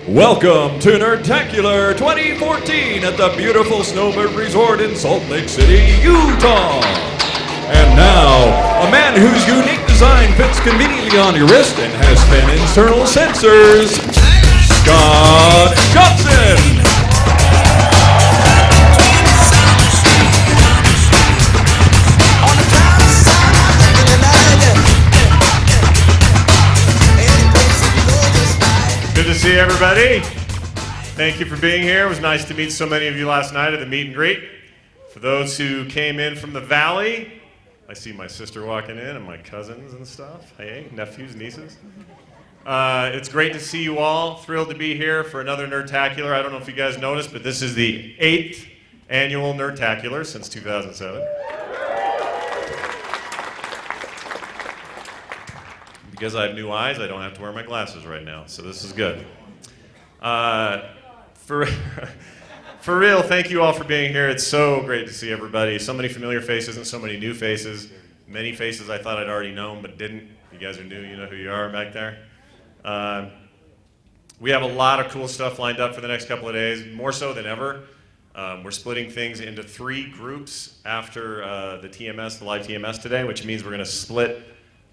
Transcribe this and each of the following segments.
Welcome to Nerdtacular 2014 at the beautiful Snowbird Resort in Salt Lake City, Utah. And now, a man whose unique design fits conveniently on your wrist and has 10 internal sensors, Scott Johnson. Good to see everybody. Thank you for being here. It was nice to meet so many of you last night at the meet and greet. For those who came in from the Valley, I see my sister walking in and my cousins and stuff. Hey, nephews, nieces. It's great to see you all. Thrilled to be here for another Nerdtacular. I don't know if you guys noticed, but this is the 8th annual Nerdtacular since 2007. Because I have new eyes, I don't have to wear my glasses right now, so this is good. For real, thank you all for being here. It's so great to see everybody. So many familiar faces and so many new faces. Many faces I thought I'd already known but didn't. You guys are new, you know who you are back there. We have a lot of cool stuff lined up for the next couple of days, more so than ever. We're splitting things into 3 groups after the TMS, the live TMS today, which means we're going to split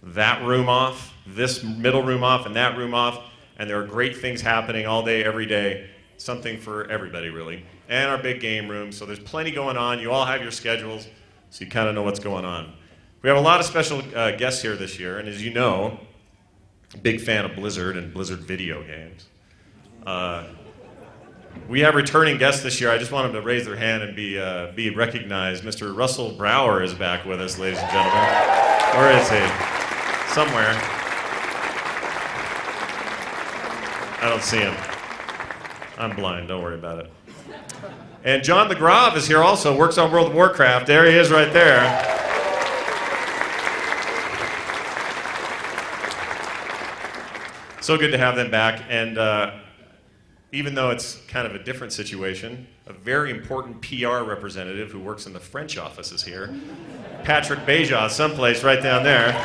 that room off, this middle room off, and that room off, and there are great things happening all day, every day, something for everybody, really, and our big game room, so there's plenty going on. You all have your schedules, so you kind of know what's going on. We have a lot of special guests here this year, and as you know, big fan of Blizzard and Blizzard video games. We have returning guests this year. I just want them to raise their hand and be recognized. Mr. Russell Brower is back with us, ladies and gentlemen. Where is he? Somewhere. I don't see him. I'm blind, don't worry about it. And John the Grav is here also, works on World of Warcraft. There he is right there. So good to have them back. And even though it's kind of a different situation, a very important PR representative who works in the French office is here. Patrick Beja, someplace right down there.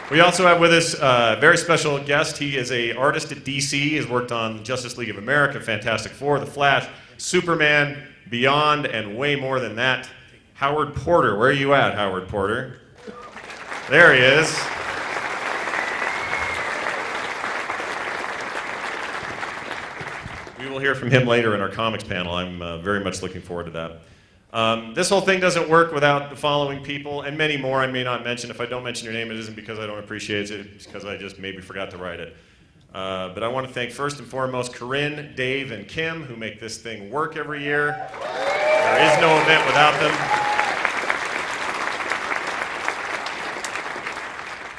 We also have with us a very special guest. He is an artist at DC. He has worked on Justice League of America, Fantastic Four, The Flash, Superman, Beyond, and way more than that. Howard Porter. Where are you at, Howard Porter? There he is. We will hear from him later in our comics panel. I'm very much looking forward to that. This whole thing doesn't work without the following people, and many more I may not mention. If I don't mention your name, it isn't because I don't appreciate it, it's because I just maybe forgot to write it. But I want to thank first and foremost Corinne, Dave, and Kim, who make this thing work every year. There is no event without them.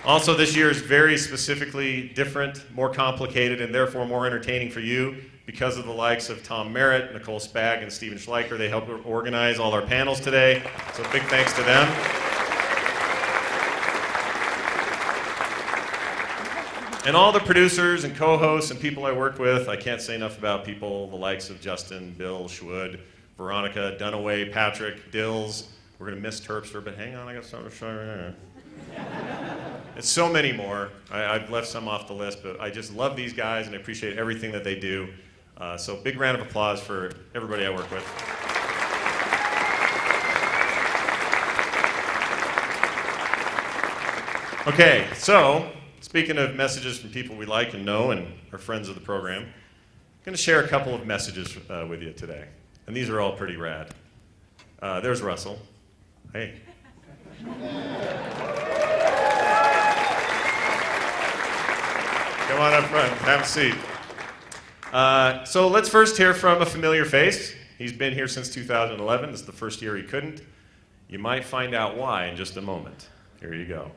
Also, this year is very specifically different, more complicated, and therefore more entertaining for you because of the likes of Tom Merritt, Nicole Spag, and Steven Schleicher. They helped organize all our panels today, so big thanks to them. And all the producers and co-hosts and people I work with. I can't say enough about people, the likes of Justin, Bill, Schwood, Veronica, Dunaway, Patrick, Dills. We're going to miss Terpster, but hang on, I got something to show you here. And so many more. I've left some off the list, but I just love these guys and I appreciate everything that they do. So big round of applause for everybody I work with. Okay, so speaking of messages from people we like and know and are friends of the program, I'm going to share a couple of messages with you today. And these are all pretty rad. There's Russell. Hey. Come on up front, have a seat. So let's first hear from a familiar face. He's been here since 2011. This is the first year he couldn't. You might find out why in just a moment. Here you go.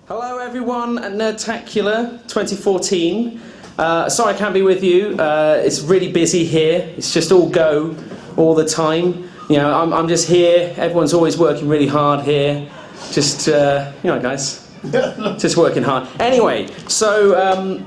Hello everyone at Nerdtacular 2014. Sorry I can't be with you. It's really busy here. It's just all go all the time. You know, I'm just here. Everyone's always working really hard here. Just, you know, guys. Just working hard. Anyway, so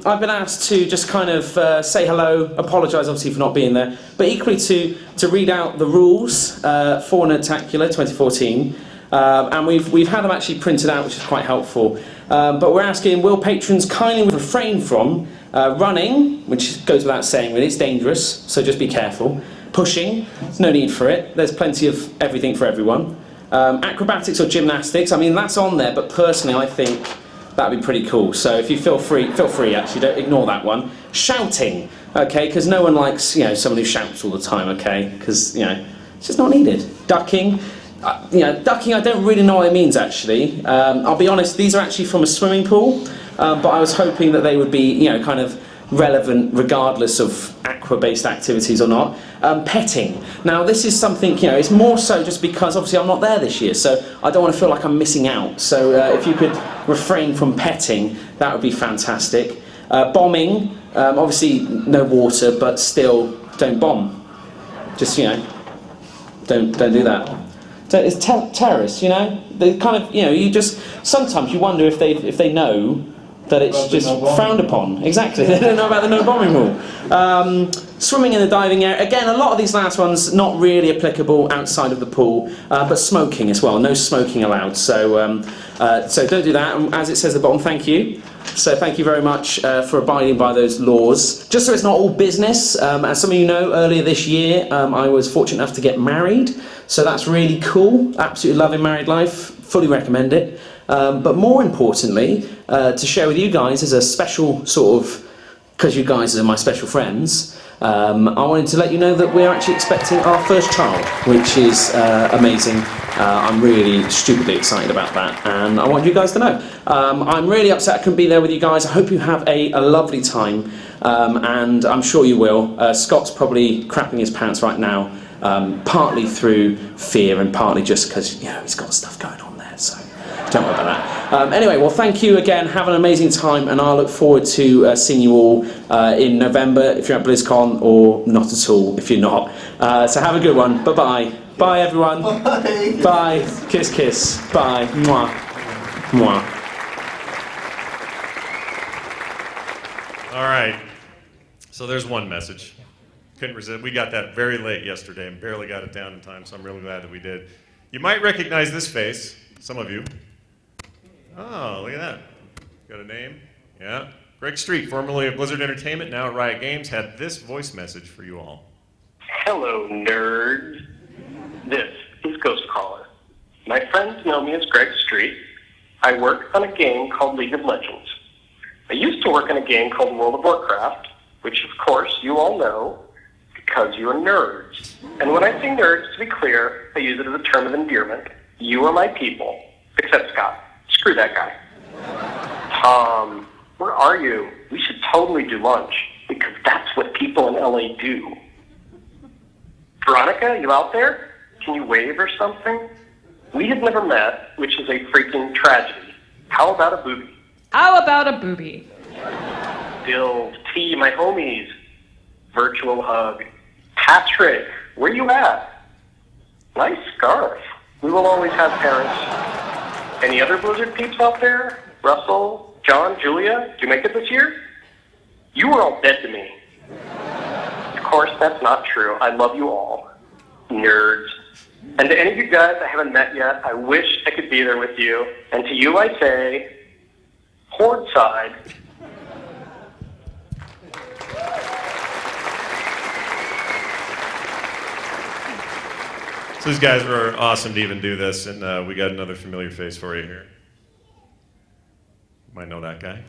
I've been asked to just kind of say hello, apologise obviously for not being there, but equally to read out the rules for Nerdtacular 2014. And we've had them actually printed out, which is quite helpful. But we're asking, will patrons kindly refrain from running, which goes without saying really, it's dangerous, so just be careful. Pushing, no need for it, there's plenty of everything for everyone. Acrobatics or gymnastics, I mean that's on there, but personally I think that'd be pretty cool. So if you feel free actually, don't ignore that one. Shouting, okay, because no one likes, someone who shouts all the time, okay, because, it's just not needed. Ducking, ducking I don't really know what it means actually. I'll be honest, these are actually from a swimming pool, but I was hoping that they would be, kind of relevant regardless of aqua-based activities or not. Petting. Now this is something, it's more so just because obviously I'm not there this year, so I don't want to feel like I'm missing out. So if you could refrain from petting, that would be fantastic. Bombing, obviously no water, but still don't bomb. Just, don't do that. It's terrorists, They kind of, you just, sometimes you wonder if they know that it's just frowned upon. Exactly, they don't know about the no bombing rule. Swimming in the diving area, again, a lot of these last ones not really applicable outside of the pool, but smoking as well, no smoking allowed, so don't do that. And as it says at the bottom, thank you. So thank you very much for abiding by those laws. Just so it's not all business, as some of you know, earlier this year I was fortunate enough to get married, so that's really cool, absolutely loving married life, fully recommend it. But more importantly, to share with you guys as a special sort of, because you guys are my special friends, I wanted to let you know that we're actually expecting our first child, which is amazing. I'm really stupidly excited about that, and I want you guys to know. I'm really upset I couldn't be there with you guys. I hope you have a lovely time, and I'm sure you will. Scott's probably crapping his pants right now, partly through fear and partly just because he's got stuff going on there, so don't worry about that. Anyway, well, thank you again. Have an amazing time, and I'll look forward to seeing you all in November if you're at BlizzCon, or not at all if you're not. So have a good one. Bye-bye. Bye, everyone. Bye. Bye. Kiss, kiss. Bye. Mwah. Mwah. All right. So there's one message. Couldn't resist. We got that very late yesterday and barely got it down in time, so I'm really glad that we did. You might recognize this face, some of you. Oh, look at that. Got a name? Yeah. Greg Street, formerly of Blizzard Entertainment, now at Riot Games, had this voice message for you all. Hello, nerds. This is Ghost Caller. My friends know me as Greg Street. I work on a game called League of Legends. I used to work on a game called World of Warcraft, which of course you all know because you are nerds. And when I say nerds, to be clear, I use it as a term of endearment. You are my people, except Scott. Screw that guy. Tom, where are you? We should totally do lunch, because that's what people in LA do. Veronica, you out there? Can you wave or something? We have never met, which is a freaking tragedy. How about a booby? How about a booby? Dills, T, my homies. Virtual hug. Patrick, where you at? Nice scarf. We will always have parents. Any other Blizzard peeps out there? Russell, John, Julia, did you make it this year? You were all dead to me. Of course, that's not true. I love you all. Nerds. And to any of you guys I haven't met yet, I wish I could be there with you. And to you I say, Horde side. So these guys were awesome to even do this, and we got another familiar face for you here. You might know that guy.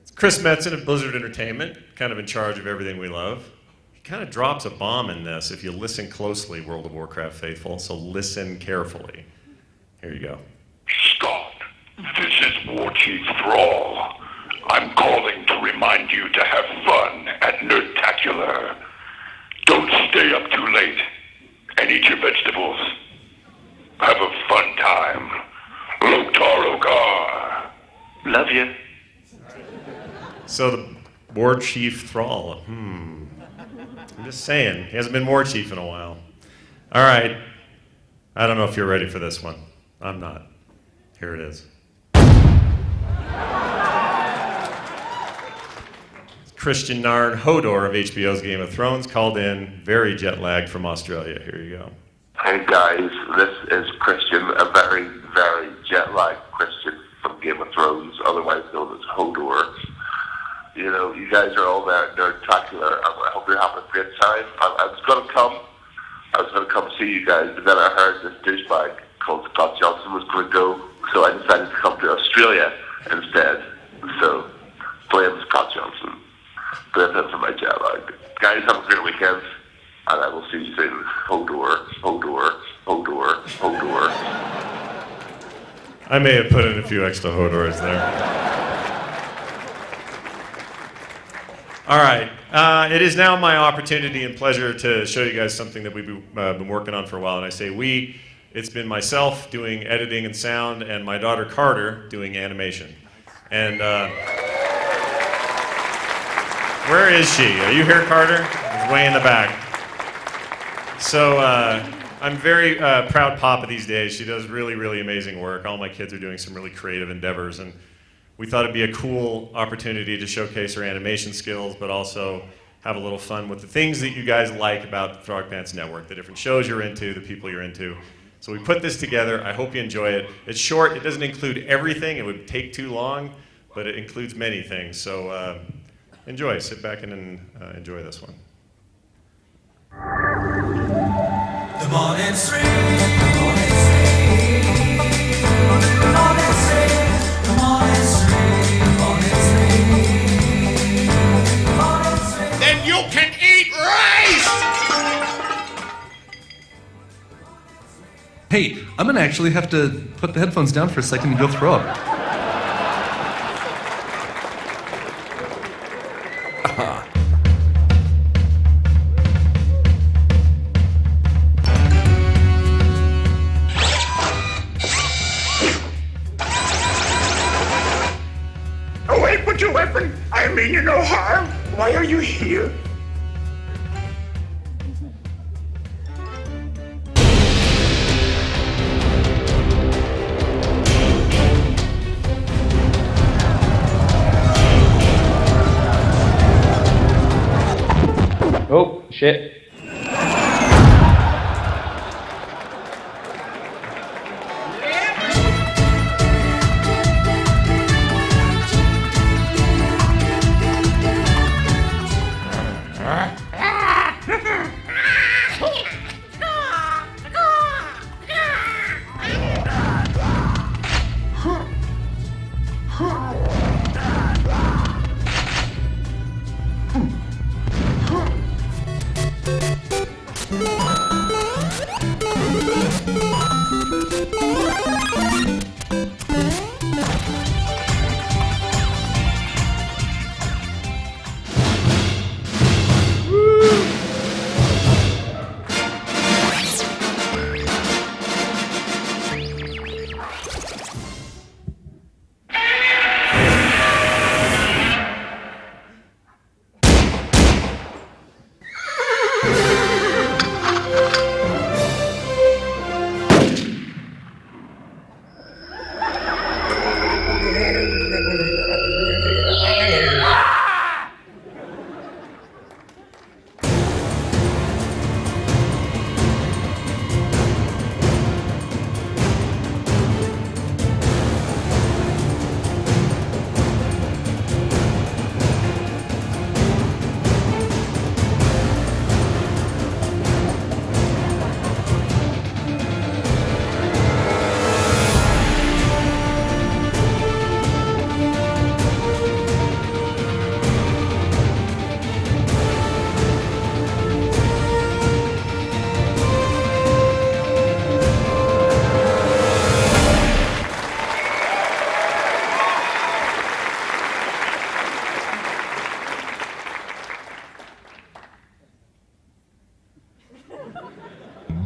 It's Chris Metzen of Blizzard Entertainment, kind of in charge of everything we love. He kind of drops a bomb in this if you listen closely, World of Warcraft faithful, so listen carefully. Here you go. Scott, this is War Chief Thrall. I'm calling to remind you to have fun at Nerdtacular. Don't stay up too late and eat your vegetables. Have a fun time. Loktar Ogar. Love you. So the War Chief Thrall. I'm just saying, he hasn't been War Chief in a while. All right. I don't know if you're ready for this one. I'm not. Here it is. Christian Narn Hodor of HBO's Game of Thrones called in, very jet lagged from Australia. Here you go. Hey guys, this is Christian, a very, very jet-lagged Christian from Game of Thrones, otherwise known as Hodor. You know, you guys are all there at Nerdtacular. I hope you're having a great time. I was going to come see you guys, but then I heard this douchebag called Scott Johnson was going to go, so I decided to come to Australia instead. So, blame Scott Johnson. Blame him for my jet lag. Guys, have a great weekend, and I will see you soon. Hodor, Hodor, Hodor, Hodor. I may have put in a few extra Hodors there. All right. It is now my opportunity and pleasure to show you guys something that we've been working on for a while. And I say we, it's been myself doing editing and sound, and my daughter Carter doing animation. And where is she? Are you here, Carter? She's way in the back. So I'm very proud papa these days. She does really, really amazing work. All my kids are doing some really creative endeavors, and we thought it'd be a cool opportunity to showcase her animation skills, but also have a little fun with the things that you guys like about the Frog Pants Network, the different shows you're into, the people you're into. So we put this together. I hope you enjoy it. It's short. It doesn't include everything. It would take too long, but it includes many things. So enjoy. Sit back and enjoy this one. The morning stream, the morning stream, the morning stream, the morning stream, the morning stream, the morning stream. Then you can eat rice! Hey, I'm gonna actually have to put the headphones down for a second and go throw up. Oh, wait, put your weapon. I mean you no harm. Why are you here? Oh, shit.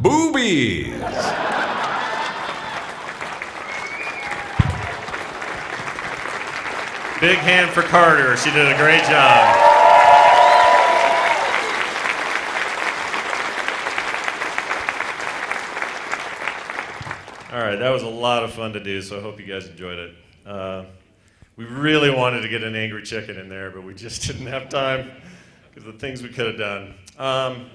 Boobies. Big hand for Carter. She did a great job. All right, that was a lot of fun to do, so I hope you guys enjoyed it. We really wanted to get an angry chicken in there, but we just didn't have time because of the things we could have done.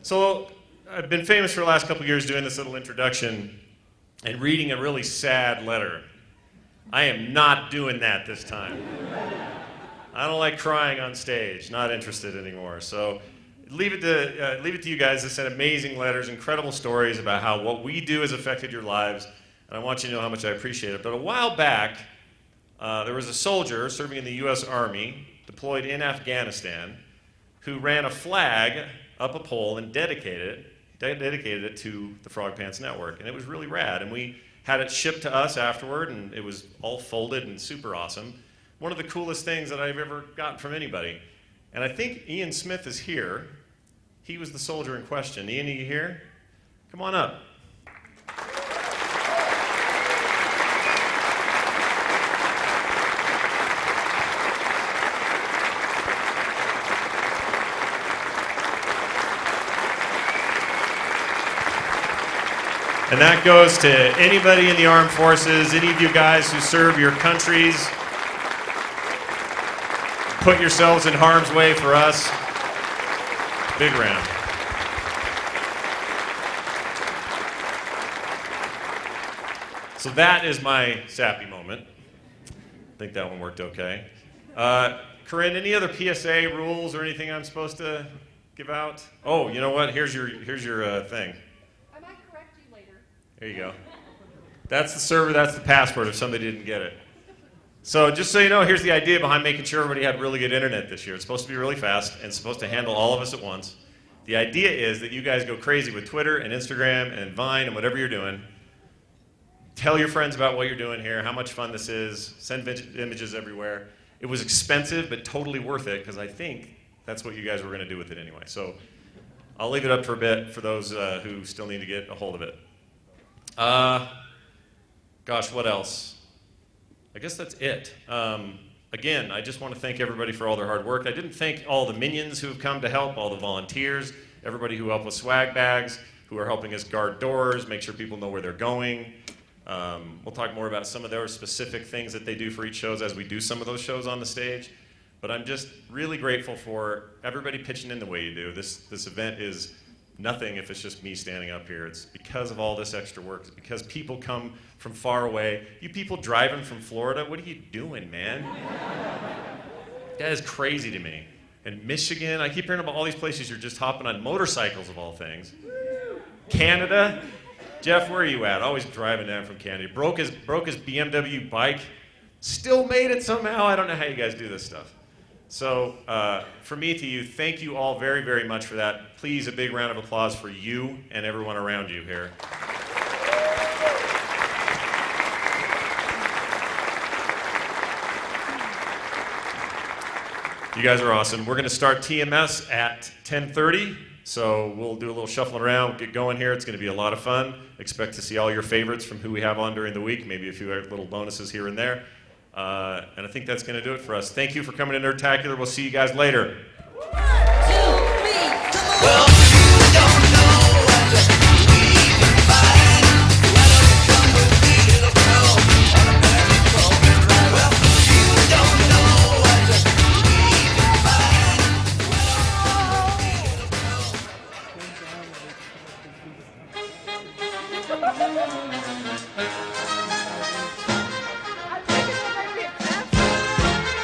So I've been famous for the last couple of years doing this little introduction and reading a really sad letter. I am not doing that this time. I don't like crying on stage, not interested anymore. So leave it to you guys to send amazing letters, incredible stories about how what we do has affected your lives, and I want you to know how much I appreciate it. But a while back, there was a soldier serving in the U.S. Army, deployed in Afghanistan, who ran a flag up a pole and dedicated it to the Frog Pants Network, and it was really rad. And we had it shipped to us afterward, and it was all folded and super awesome. One of the coolest things that I've ever gotten from anybody. And I think Ian Smith is here. He was the soldier in question. Ian, are you here? Come on up. And that goes to anybody in the armed forces, any of you guys who serve your countries. Put yourselves in harm's way for us. Big round. So that is my sappy moment. I think that one worked okay. Corinne, any other PSA rules or anything I'm supposed to give out? Oh, you know what? Here's your thing. I might correct you later. There you go. That's the server, that's the password if somebody didn't get it. So just so you know, here's the idea behind making sure everybody had really good internet this year. It's supposed to be really fast and it's supposed to handle all of us at once. The idea is that you guys go crazy with Twitter and Instagram and Vine and whatever you're doing. Tell your friends about what you're doing here, how much fun this is, send images everywhere. It was expensive, but totally worth it, because I think that's what you guys were going to do with it anyway. So I'll leave it up for a bit for those who still need to get a hold of it. Gosh, what else? I guess that's it. Again, I just want to thank everybody for all their hard work. I didn't thank all the minions who have come to help, all the volunteers, everybody who helped with swag bags, who are helping us guard doors, make sure people know where they're going. We'll talk more about some of their specific things that they do for each shows as we do some of those shows on the stage. But I'm just really grateful for everybody pitching in the way you do. This event is nothing if it's just me standing up here. It's because of all this extra work. It's because people come from far away. You people driving from Florida, what are you doing, man? That is crazy to me. And Michigan, I keep hearing about all these places you're just hopping on motorcycles of all things. Canada, Jeff, where are you at? Always driving down from Canada. Broke his BMW bike, still made it somehow. I don't know how you guys do this stuff. So from me to you, thank you all very, very much for that. Please, a big round of applause for you and everyone around you here. You guys are awesome. We're going to start TMS at 10:30. So we'll do a little shuffling around, get going here. It's going to be a lot of fun. Expect to see all your favorites from who we have on during the week, maybe a few little bonuses here and there. And I think that's going to do it for us. Thank you for coming to Nerdtacular. We'll see you guys later.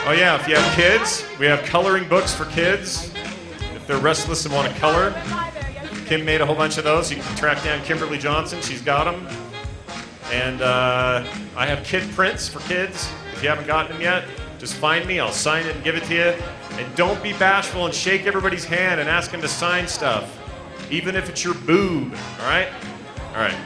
Oh yeah, if you have kids, we have coloring books for kids. If they're restless and want to color, Kim made a whole bunch of those. You can track down Kimberly Johnson, she's got them. And I have kid prints for kids. If you haven't gotten them yet, just find me, I'll sign it and give it to you. And don't be bashful and shake everybody's hand and ask them to sign stuff, even if it's your boob, all right? All right.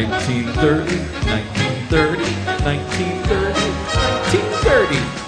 1930, 1930, 1930, 1930.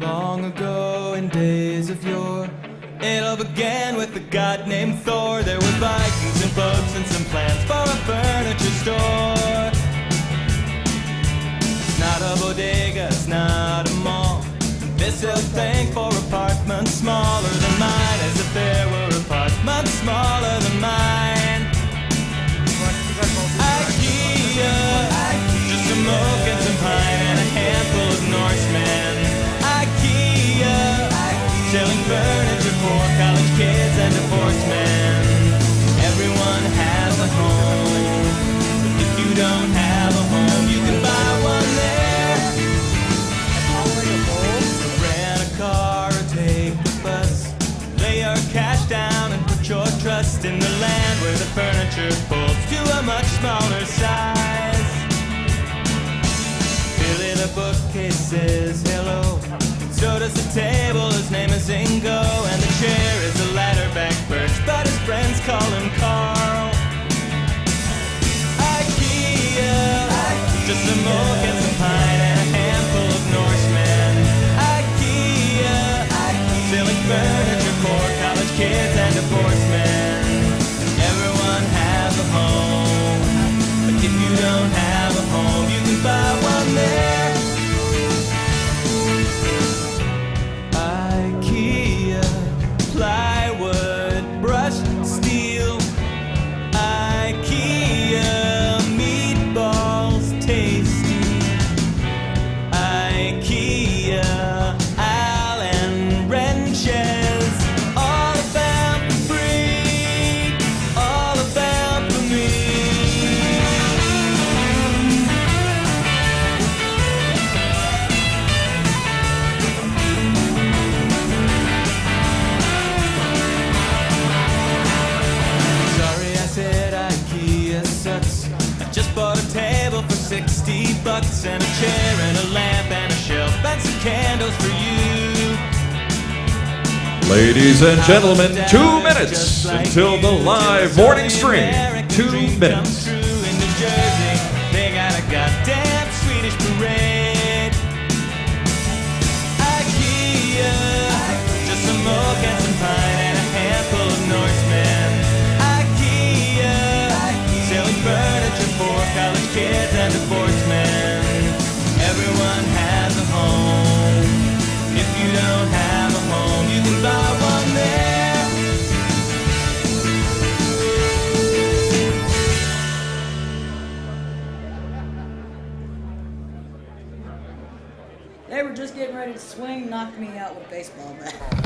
Long ago in days of yore, it all began with a god named Thor. There were Vikings and bugs and some plans for a furniture store. It's not a bodega, it's not a mall. This is thing for apartments smaller than mine, as if there were apartments smaller than mine. IKEA, just some oak and some pine and a handful of Norsemen. IKEA, selling furniture for college kids and divorced men. Everyone has a home, but if you don't have a home, you can buy one there. Rent a car or take the bus. Lay your cash down and put your trust in the land where the furniture folds to a much smaller size. Billy the bookcase says hello. So does the table, his name is Ingo. And the chair is a ladder-back birch, but his friends call him Carl. IKEA, just some oak and some pine and a handful of Norsemen. IKEA, selling furniture for college kids and divorced men. Everyone has a home, but if you don't have a home, you can buy one there. IKEA, plywood, brushed steel. IKEA, meatballs tasty. IKEA, Allen wrenches. All about the free, all about for me. Sorry I said IKEA sucks. I just bought a table for $60 and a chair and a lamp and a shelf and some candles for you. Ladies and gentlemen, 2 minutes until the live morning stream. 2 minutes. In New Jersey, they got a goddamn Swedish parade. IKEA, just some oak and some pine and a handful of Norsemen. IKEA, selling furniture for college kids and divorced men. Everyone has a home. If you don't have a home, you can buy one there. They were just getting ready to swing, knock me out with a baseball bat.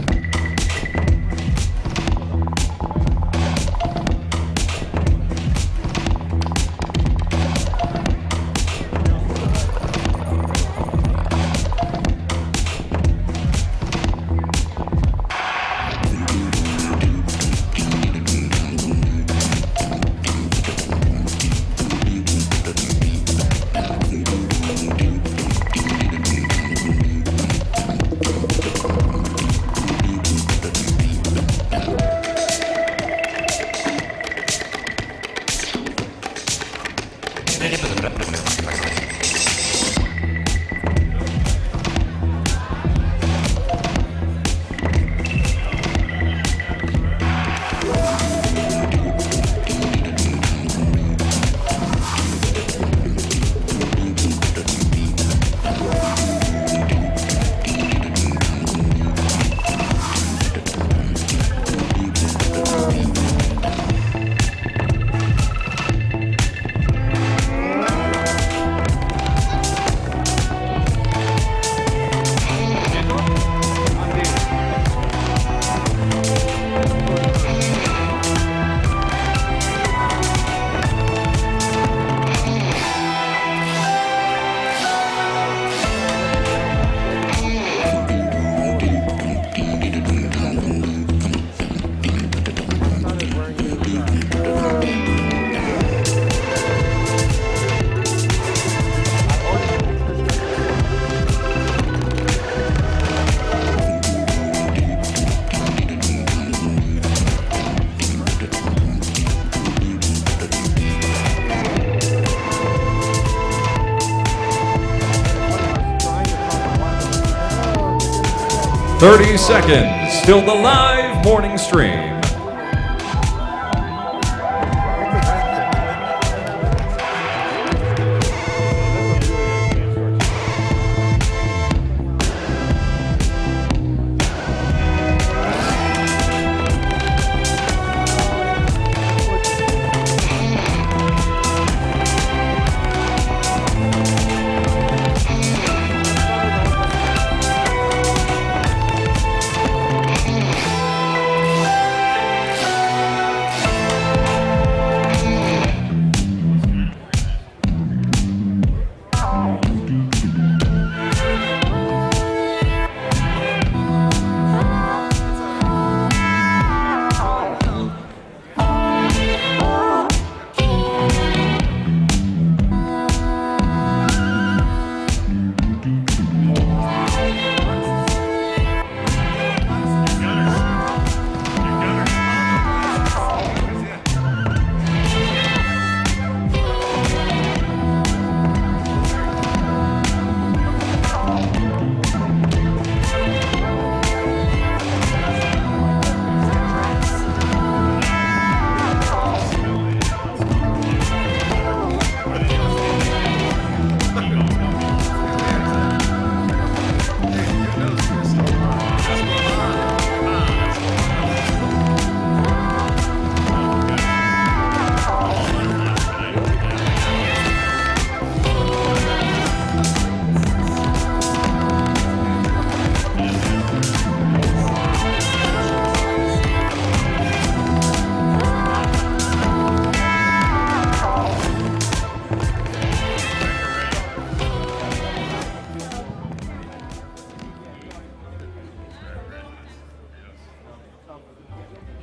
30 seconds, still the live morning stream.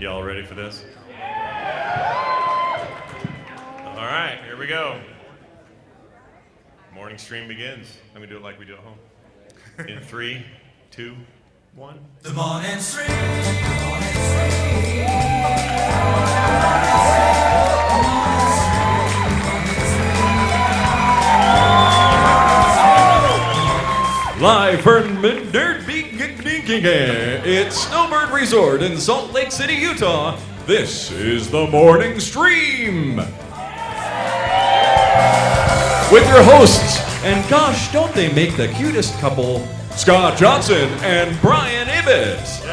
Y'all ready for this? All right, here we go. Morning stream begins. I'm gonna do it like we do at home. In 3, 2, 1. The morning stream. The morning stream. Live from it's Snowbird Resort in Salt Lake City, Utah. This is the morning stream with your hosts, and gosh, don't they make the cutest couple, Scott Johnson and Brian Ibbett.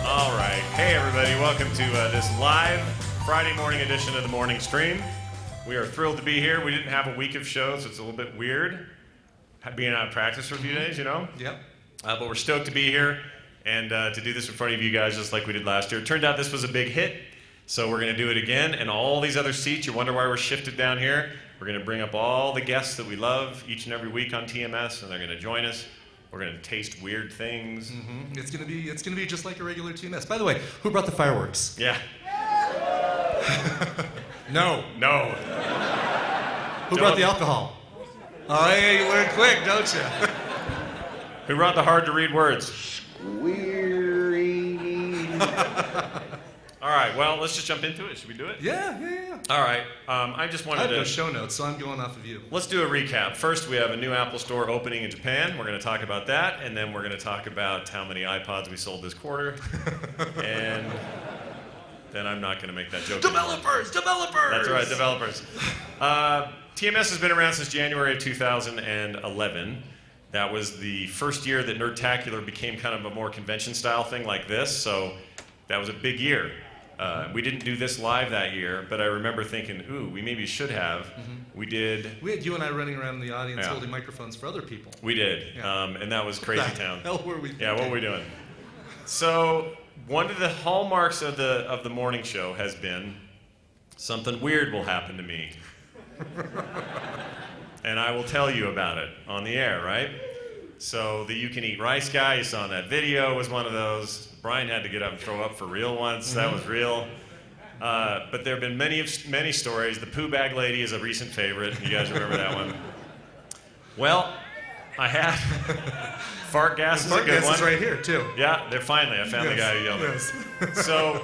All right, hey everybody, welcome to this live Friday morning edition of the morning stream. We are thrilled to be here. We didn't have a week of shows, so it's a little bit weird being out of practice for a few days, you know? Yep. But we're stoked to be here and to do this in front of you guys just like we did last year. It turned out this was a big hit, so we're going to do it again. And all these other seats, you wonder why we're shifted down here. We're going to bring up all the guests that we love each and every week on TMS, and they're going to join us. We're going to taste weird things. Mm-hmm. It's gonna be just like a regular TMS. By the way, who brought the fireworks? Yeah. No. Who Don't. brought the alcohol? Oh, yeah, you learn quick, don't you? Who brought the hard-to-read words? All right, well, let's just jump into it. Should we do it? Yeah. All right, I just I wanted have to... no show notes, so I'm going off of you. Let's do a recap. First, we have a new Apple Store opening in Japan. We're going to talk about that, and then we're going to talk about how many iPods we sold this quarter. And then I'm not going to make that joke. Developers! That's right, developers. TMS has been around since January of 2011. That was the first year that Nerdtacular became kind of a more convention-style thing like this, so that was a big year. We didn't do this live that year, but I remember thinking, ooh, we maybe should have. Mm-hmm. We did. We had you and I running around in the audience Yeah. holding microphones for other people. We did, Yeah. and that was crazy What the town. hell were we Yeah, what were we doing? So one of the hallmarks of the morning show has been something weird will happen to me. And I will tell you about it on the air, right? So the You Can Eat Rice guy you saw in that video was one of those. Brian had to get up and throw up for real once. Mm-hmm. That was real. But there have been many stories. The poo bag lady is a recent favorite. You guys remember that one? Well, I had fart gas is a good one. Fart gas is right here too. Yeah, I found the guy who yelled it. So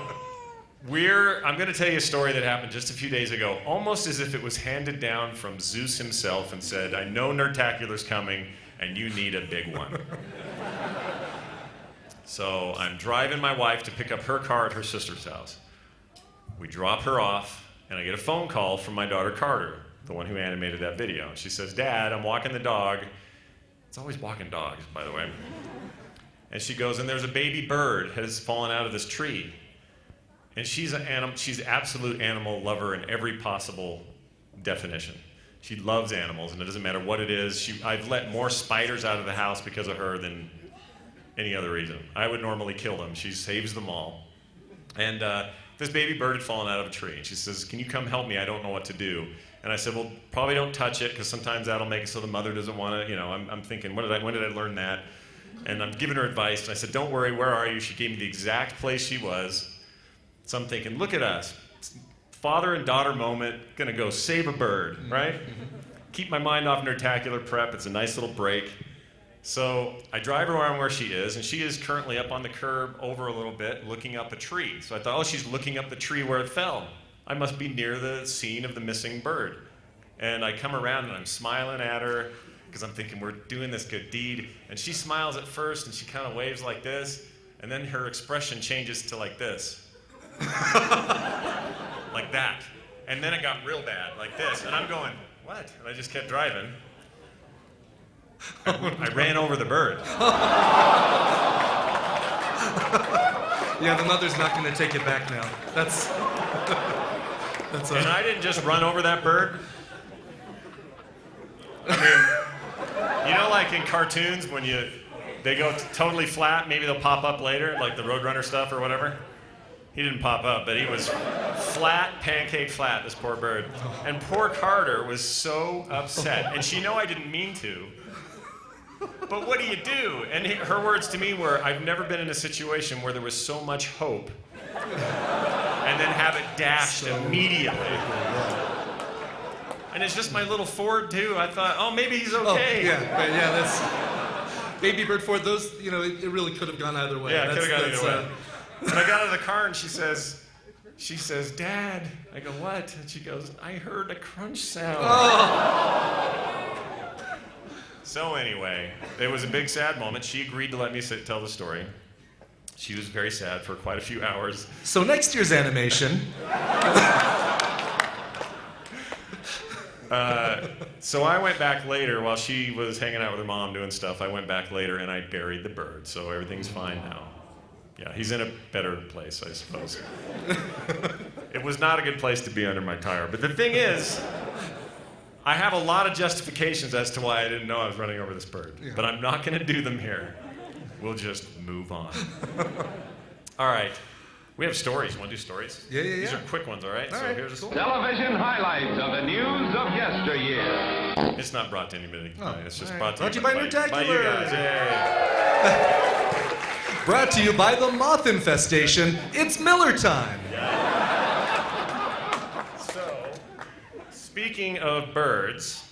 I'm going to tell you a story that happened just a few days ago, almost as if it was handed down from Zeus himself and said, I know Nerdtacular's coming, and you need a big one. So I'm driving my wife to pick up her car at her sister's house. We drop her off, and I get a phone call from my daughter Carter, the one who animated that video. She says, Dad, I'm walking the dog. It's always walking dogs, by the way. And she goes, and there's a baby bird has fallen out of this tree. And she's an absolute animal lover in every possible definition. She loves animals, and it doesn't matter what it is. I've let more spiders out of the house because of her than any other reason. I would normally kill them. She saves them all. And this baby bird had fallen out of a tree. And she says, can you come help me? I don't know what to do. And I said, well, probably don't touch it, because sometimes that'll make it so the mother doesn't want to, I'm thinking, when did I learn that? And I'm giving her advice. And I said, don't worry, where are you? She gave me the exact place she was. So I'm thinking, look at us. Father and daughter moment, gonna go save a bird, right? Keep my mind off Nerdtacular prep. It's a nice little break. So I drive her around where she is, and she is currently up on the curb over a little bit, looking up a tree. So I thought, oh, she's looking up the tree where it fell. I must be near the scene of the missing bird. And I come around and I'm smiling at her, because I'm thinking we're doing this good deed. And she smiles at first, and she kind of waves like this, and then her expression changes to like this. Like that. And then it got real bad, like this. And I'm going, what? And I just kept driving. I ran over the bird. Yeah, the mother's not going to take it back now. That's And I didn't just run over that bird. I mean, like in cartoons when they go totally flat, maybe they'll pop up later, like the Roadrunner stuff or whatever. He didn't pop up, but he was flat, pancake flat, this poor bird. And poor Carter was so upset. And she knew I didn't mean to. But what do you do? And her words to me were, I've never been in a situation where there was so much hope and then have it dashed immediately. And it's just my little Ford, too. I thought, oh, maybe he's okay. Yeah, that's... Baby bird Ford, those, it really could have gone either way. Yeah, it could have gone either way. And I got out of the car and she says, Dad. I go, what? And she goes, I heard a crunch sound. Oh. So anyway, it was a big sad moment. She agreed to let me tell the story. She was very sad for quite a few hours. So next year's animation. So I went back later while she was hanging out with her mom doing stuff. I went back later and I buried the bird. So everything's fine now. Yeah, he's in a better place, I suppose. It was not a good place to be under my tire. But the thing is, I have a lot of justifications as to why I didn't know I was running over this bird. Yeah. But I'm not going to do them here. We'll just move on. All right. We have stories. You want to do stories? Yeah. These are quick ones, all right? All so right, here's a cool. Television highlights of the news of yesteryear. It's not brought to anybody. It's just all right. brought to you by you Nerdtacular. guys. Yay. Brought to you by the moth infestation. It's Miller time. So, speaking of birds,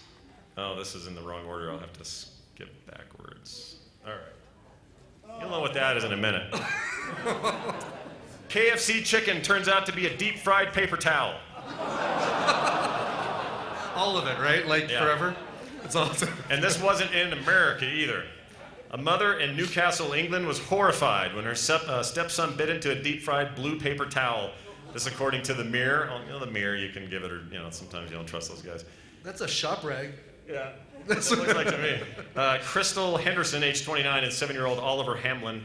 this is in the wrong order. I'll have to skip backwards. All right. You'll know what that is in a minute. KFC chicken turns out to be a deep fried paper towel. All of it, right? Like forever? It's awesome. And this wasn't in America either. A mother in Newcastle, England was horrified when her stepson bit into a deep fried blue paper towel. This according to the Mirror. Oh, the Mirror, you can give it, or sometimes you don't trust those guys. That's a shop rag. Yeah. That's what it looks like to me. Crystal Henderson, age 29, and 7-year-old Oliver Hamlin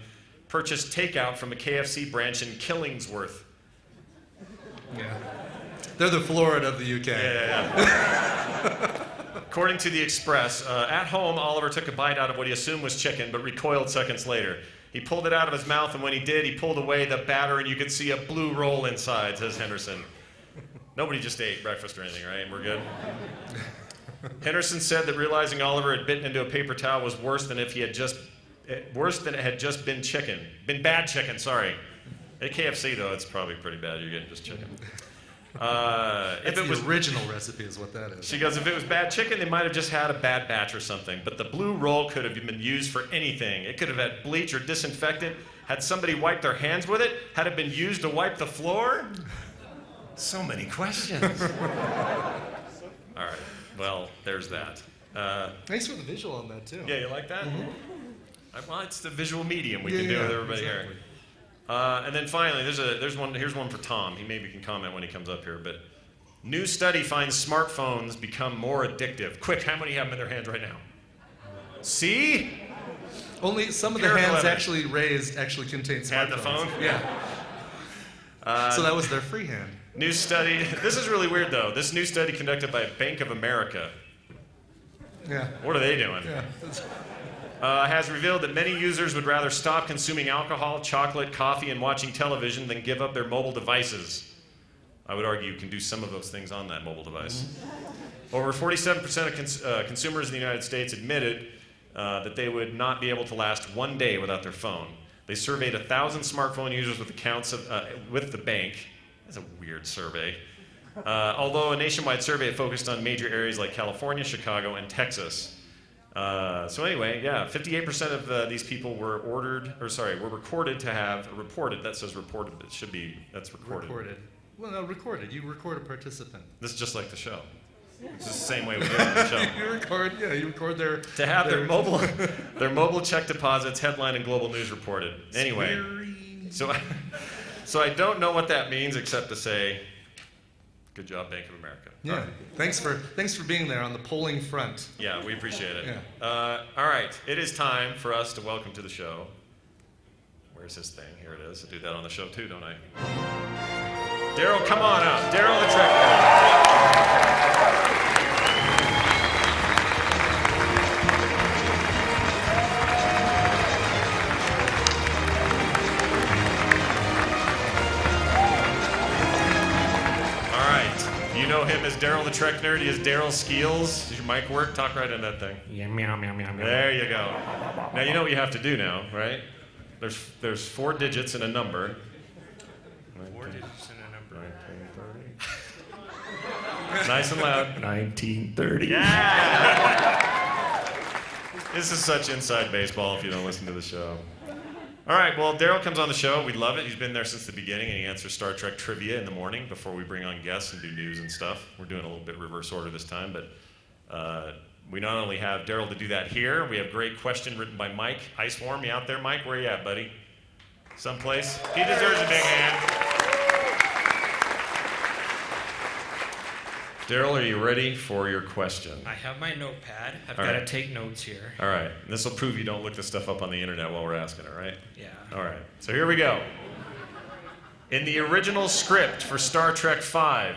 purchased takeout from a KFC branch in Killingsworth. Yeah. They're the Florida of the UK. Yeah. According to the Express, at home, Oliver took a bite out of what he assumed was chicken, but recoiled seconds later. He pulled it out of his mouth, and when he did, he pulled away the batter, and you could see a blue roll inside, says Henderson. Nobody just ate breakfast or anything, right? We're good? Henderson said that realizing Oliver had bitten into a paper towel was worse than it had just been bad chicken, sorry. At KFC, though, it's probably pretty bad. You're getting just chicken. If it was the original recipe is what that is. She goes, if it was bad chicken, they might have just had a bad batch or something. But the blue roll could have been used for anything. It could have had bleach or disinfectant. Had somebody wiped their hands with it? Had it been used to wipe the floor? So many questions. All right. Well, there's that. Thanks for the visual on that, too. Yeah, you like that? Mm-hmm. Well, it's the visual medium we can do with everybody here. And then finally, here's one for Tom. He maybe can comment when he comes up here. But new study finds smartphones become more addictive. Quick, how many have them in their hands right now? See? Only some of the hands actually raised contain smartphones. Had the phone? Yeah. So that was their free hand. New study. This is really weird, though. This new study conducted by Bank of America. Yeah. What are they doing? Yeah. Has revealed that many users would rather stop consuming alcohol, chocolate, coffee, and watching television than give up their mobile devices. I would argue you can do some of those things on that mobile device. Over 47% of consumers in the United States admitted that they would not be able to last one day without their phone. They surveyed 1,000 smartphone users with accounts with the bank. That's a weird survey. Although a nationwide survey focused on major areas like California, Chicago, and Texas. So anyway, 58% of these people were recorded to have reported. That says reported. It should be that's recorded. Recorded. Well, no, recorded. You record a participant. This is just like the show. It's the same way we do it on the show. You record their to have their mobile check deposits, headline, and global news reported. Anyway, so I don't know what that means except to say, good job, Bank of America. Yeah. Thanks for being there on the polling front. Yeah, we appreciate it. Yeah. All right, it is time for us to welcome to the show. Where's this thing? Here it is. I do that on the show too, don't I? Daryl, come on up. Daryl the Trek You know him as Daryl the Trek Nerd. He has Daryl Skeels. Does your mic work? Talk right in that thing. Yeah, meow, meow, meow, meow. There you go. Now you know what you have to do now, right? There's 4 digits and a number. 4 digits and a number. 1930. Nice and loud. 1930. Yeah! This is such inside baseball if you don't listen to the show. All right, well, Daryl comes on the show. We love it. He's been there since the beginning, and he answers Star Trek trivia in the morning before we bring on guests and do news and stuff. We're doing a little bit reverse order this time, but we not only have Daryl to do that here, we have a great question written by Mike Icewarm. You out there, Mike? Where you at, buddy? Someplace? He deserves a big hand. Daryl, are you ready for your question? I have my notepad. I've All got right. to take notes here. All right. This will prove you don't look this stuff up on the internet while we're asking it, right? Yeah. All right. So here we go. In the original script for Star Trek V,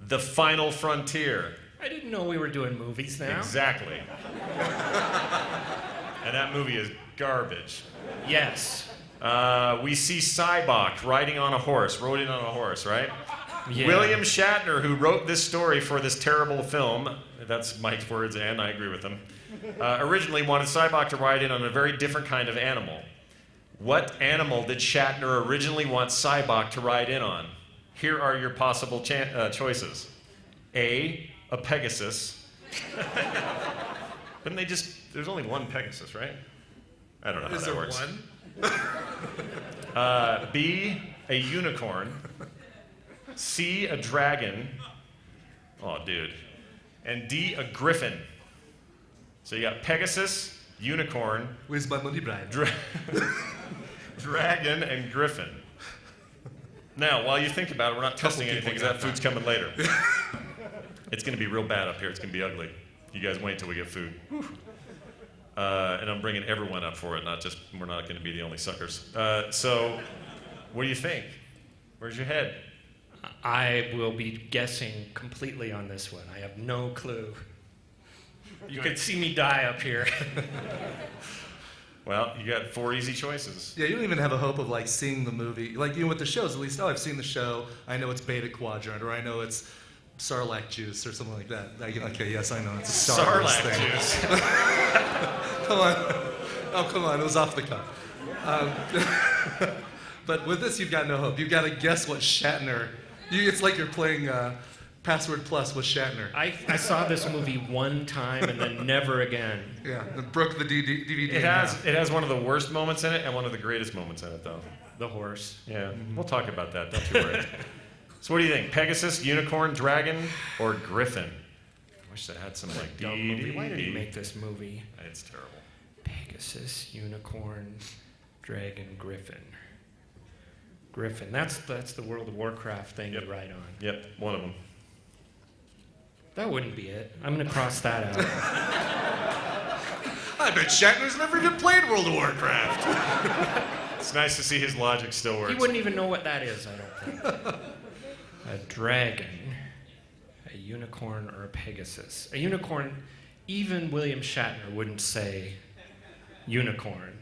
The Final Frontier. I didn't know we were doing movies now. Exactly. And that movie is garbage. Yes. We see Cybok rode in on a horse, right? Yeah. William Shatner, who wrote this story for this terrible film, that's Mike's words and I agree with him, originally wanted Cybok to ride in on a very different kind of animal. What animal did Shatner originally want Cybok to ride in on? Here are your possible choices. A Pegasus. Couldn't they just, there's only one Pegasus, right? I don't know how Is that there works. one? B, a unicorn. C, a dragon. Oh, dude. And D, a griffin. So you got Pegasus, unicorn. Where's my money, Brian? Dragon, and griffin. Now, while you think about it, we're not testing anything because that food's coming later. It's going to be real bad up here. It's going to be ugly. You guys wait till we get food. And I'm bringing everyone up for it, we're not going to be the only suckers. So, what do you think? Where's your head? I will be guessing completely on this one. I have no clue. You could see me die up here. Well, you got 4 easy choices. Yeah, you don't even have a hope of like seeing the movie. Like, you know, with the shows, at least, I've seen the show. I know it's Beta Quadrant, or I know it's Sarlacc juice, or something like that. Okay, yes, I know it's a Star Wars thing. Sarlacc juice. Come on. Oh, come on. It was off the cuff. But with this, you've got no hope. You've got to guess what Shatner. It's like you're playing Password Plus with Shatner. I saw this movie one time and then never again. Yeah, it broke the DVD. It has one of the worst moments in it and one of the greatest moments in it, though. The horse. Yeah, we'll talk about that. Don't you worry. So what do you think? Pegasus, unicorn, dragon, or griffin? I wish that had some like dumb movie. Why did he make this movie? It's terrible. Pegasus, unicorn, dragon, griffin. Griffin. That's the World of Warcraft thing you write on. Yep, one of them. That wouldn't be it. I'm gonna cross that out. I bet Shatner's never even played World of Warcraft. It's nice to see his logic still works. He wouldn't even know what that is, I don't think. A dragon, a unicorn, or a Pegasus. A unicorn, even William Shatner wouldn't say unicorn.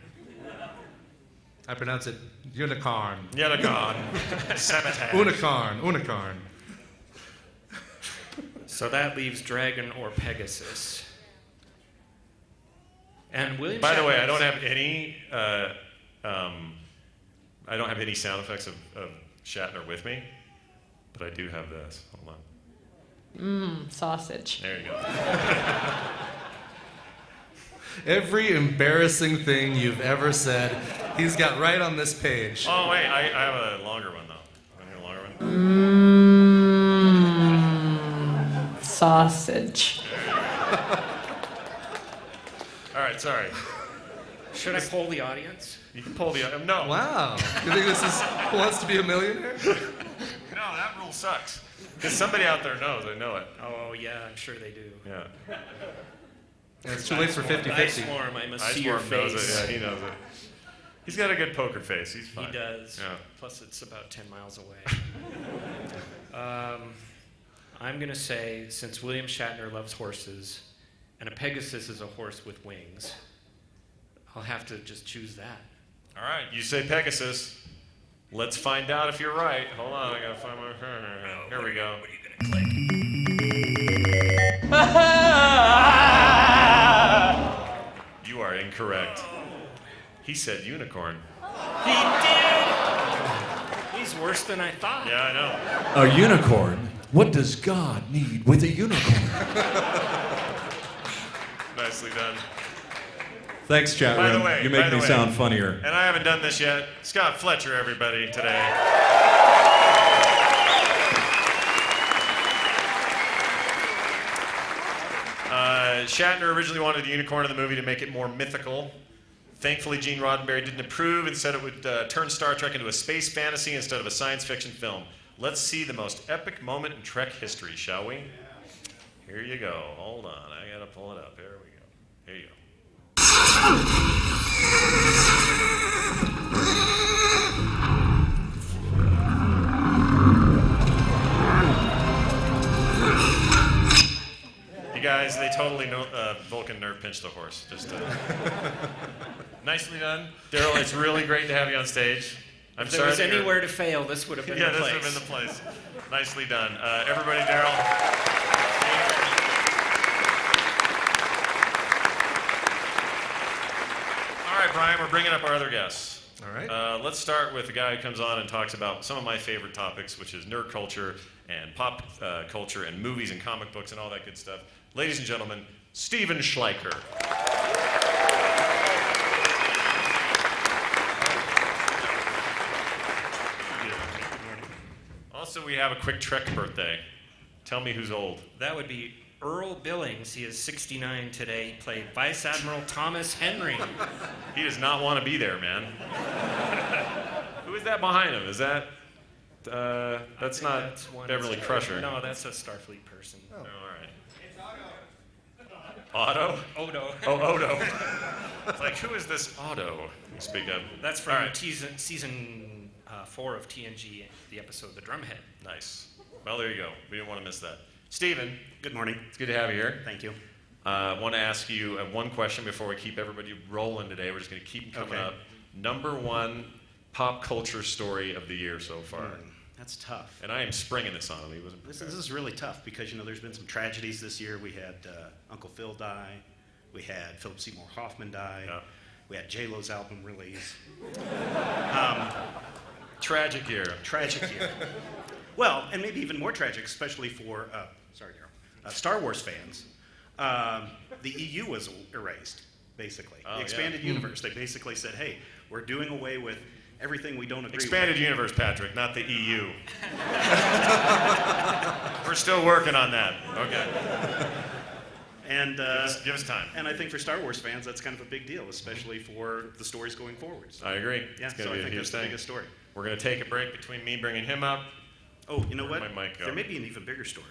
I pronounce it unicorn. Unicorn. Sabotage. Unicorn. So that leaves dragon or Pegasus. And William By the way, Shatner- I don't have any sound effects of Shatner with me, but I do have this. Hold on. Sausage. There you go. Every embarrassing thing you've ever said, he's got right on this page. Oh wait, I have a longer one though. Want to hear a longer one? Sausage. All right, sorry. Should I poll the audience? You can pull the no. Wow. You think this is Who Wants to Be a Millionaire? No, that rule sucks. Because somebody out there knows. I know it. Oh yeah, I'm sure they do. Yeah. And it's too late for 50-50. I swarm, I must see your Knows face. it. Yeah, he knows it. He's got a good poker face. He's fine. He does. Yeah. Plus, it's about 10 miles away. I'm going to say, since William Shatner loves horses, and a Pegasus is a horse with wings, I'll have to just choose that. All right, you say Pegasus. Let's find out if you're right. Hold on, I gotta find my. Here we go. What are you going to click? You are incorrect. He said unicorn. He did! He's worse than I thought. Yeah, I know. A unicorn? What does God need with a unicorn? Nicely done. Thanks, chat By the room. way, You by make the me way, sound funnier. And I haven't done this yet. Scott Fletcher, everybody, today. Shatner originally wanted a unicorn in the movie to make it more mythical. Thankfully, Gene Roddenberry didn't approve and said it would turn Star Trek into a space fantasy instead of a science fiction film. Let's see the most epic moment in Trek history, shall we? Here you go. Hold on. I gotta pull it up. Here we go. Here you go. guys, they totally know Vulcan nerve pinched the horse. Just nicely done. Daryl, it's really great to have you on stage. If there was anywhere to fail, this would have been the place. Yeah, this would have been the place. Nicely done. Everybody, Daryl. All right, Brian, we're bringing up our other guests. All right. Let's start with the guy who comes on and talks about some of my favorite topics, which is nerd culture and pop culture and movies and comic books and all that good stuff. Ladies and gentlemen, Steven Schleicher. Also, we have a quick Trek birthday. Tell me who's old. That would be Earl Billings. He is 69 today. He played Vice Admiral Thomas Henry. He does not want to be there, man. Who is that behind him? Is that... that's not Beverly Crusher. No, that's a Starfleet person. Oh, all right. Otto? Odo. Oh, Odo. It's like, who is this Otto you speak of? That's from season 4 of TNG, the episode The Drumhead. Nice. Well, there you go. We didn't want to miss that. Steven. Good morning. It's good to have you here. Thank you. I want to ask you one question before we keep everybody rolling today. We're just going to keep them coming up. Number one pop culture story of the year so far. That's tough. And I am springing this on him. He wasn't This is really tough because, there's been some tragedies this year. We had Uncle Phil die. We had Philip Seymour Hoffman die. Yeah. We had J-Lo's album release. Tragic year. Tragic year. Well, and maybe even more tragic, especially for, Star Wars fans. The EU was erased, basically. The expanded universe. They basically said, hey, we're doing away with everything we don't agree Expanded with. universe, Patrick, not the EU. We're still working on that. Okay. And give us time. And I think for Star Wars fans, that's kind of a big deal, especially for the stories going forward. So, I agree. Yeah, It's going so to I be a think huge that's the thing. biggest story. We're going to take a break between me bringing him up. Oh, you know what? Where'd my mic go? There may be an even bigger story.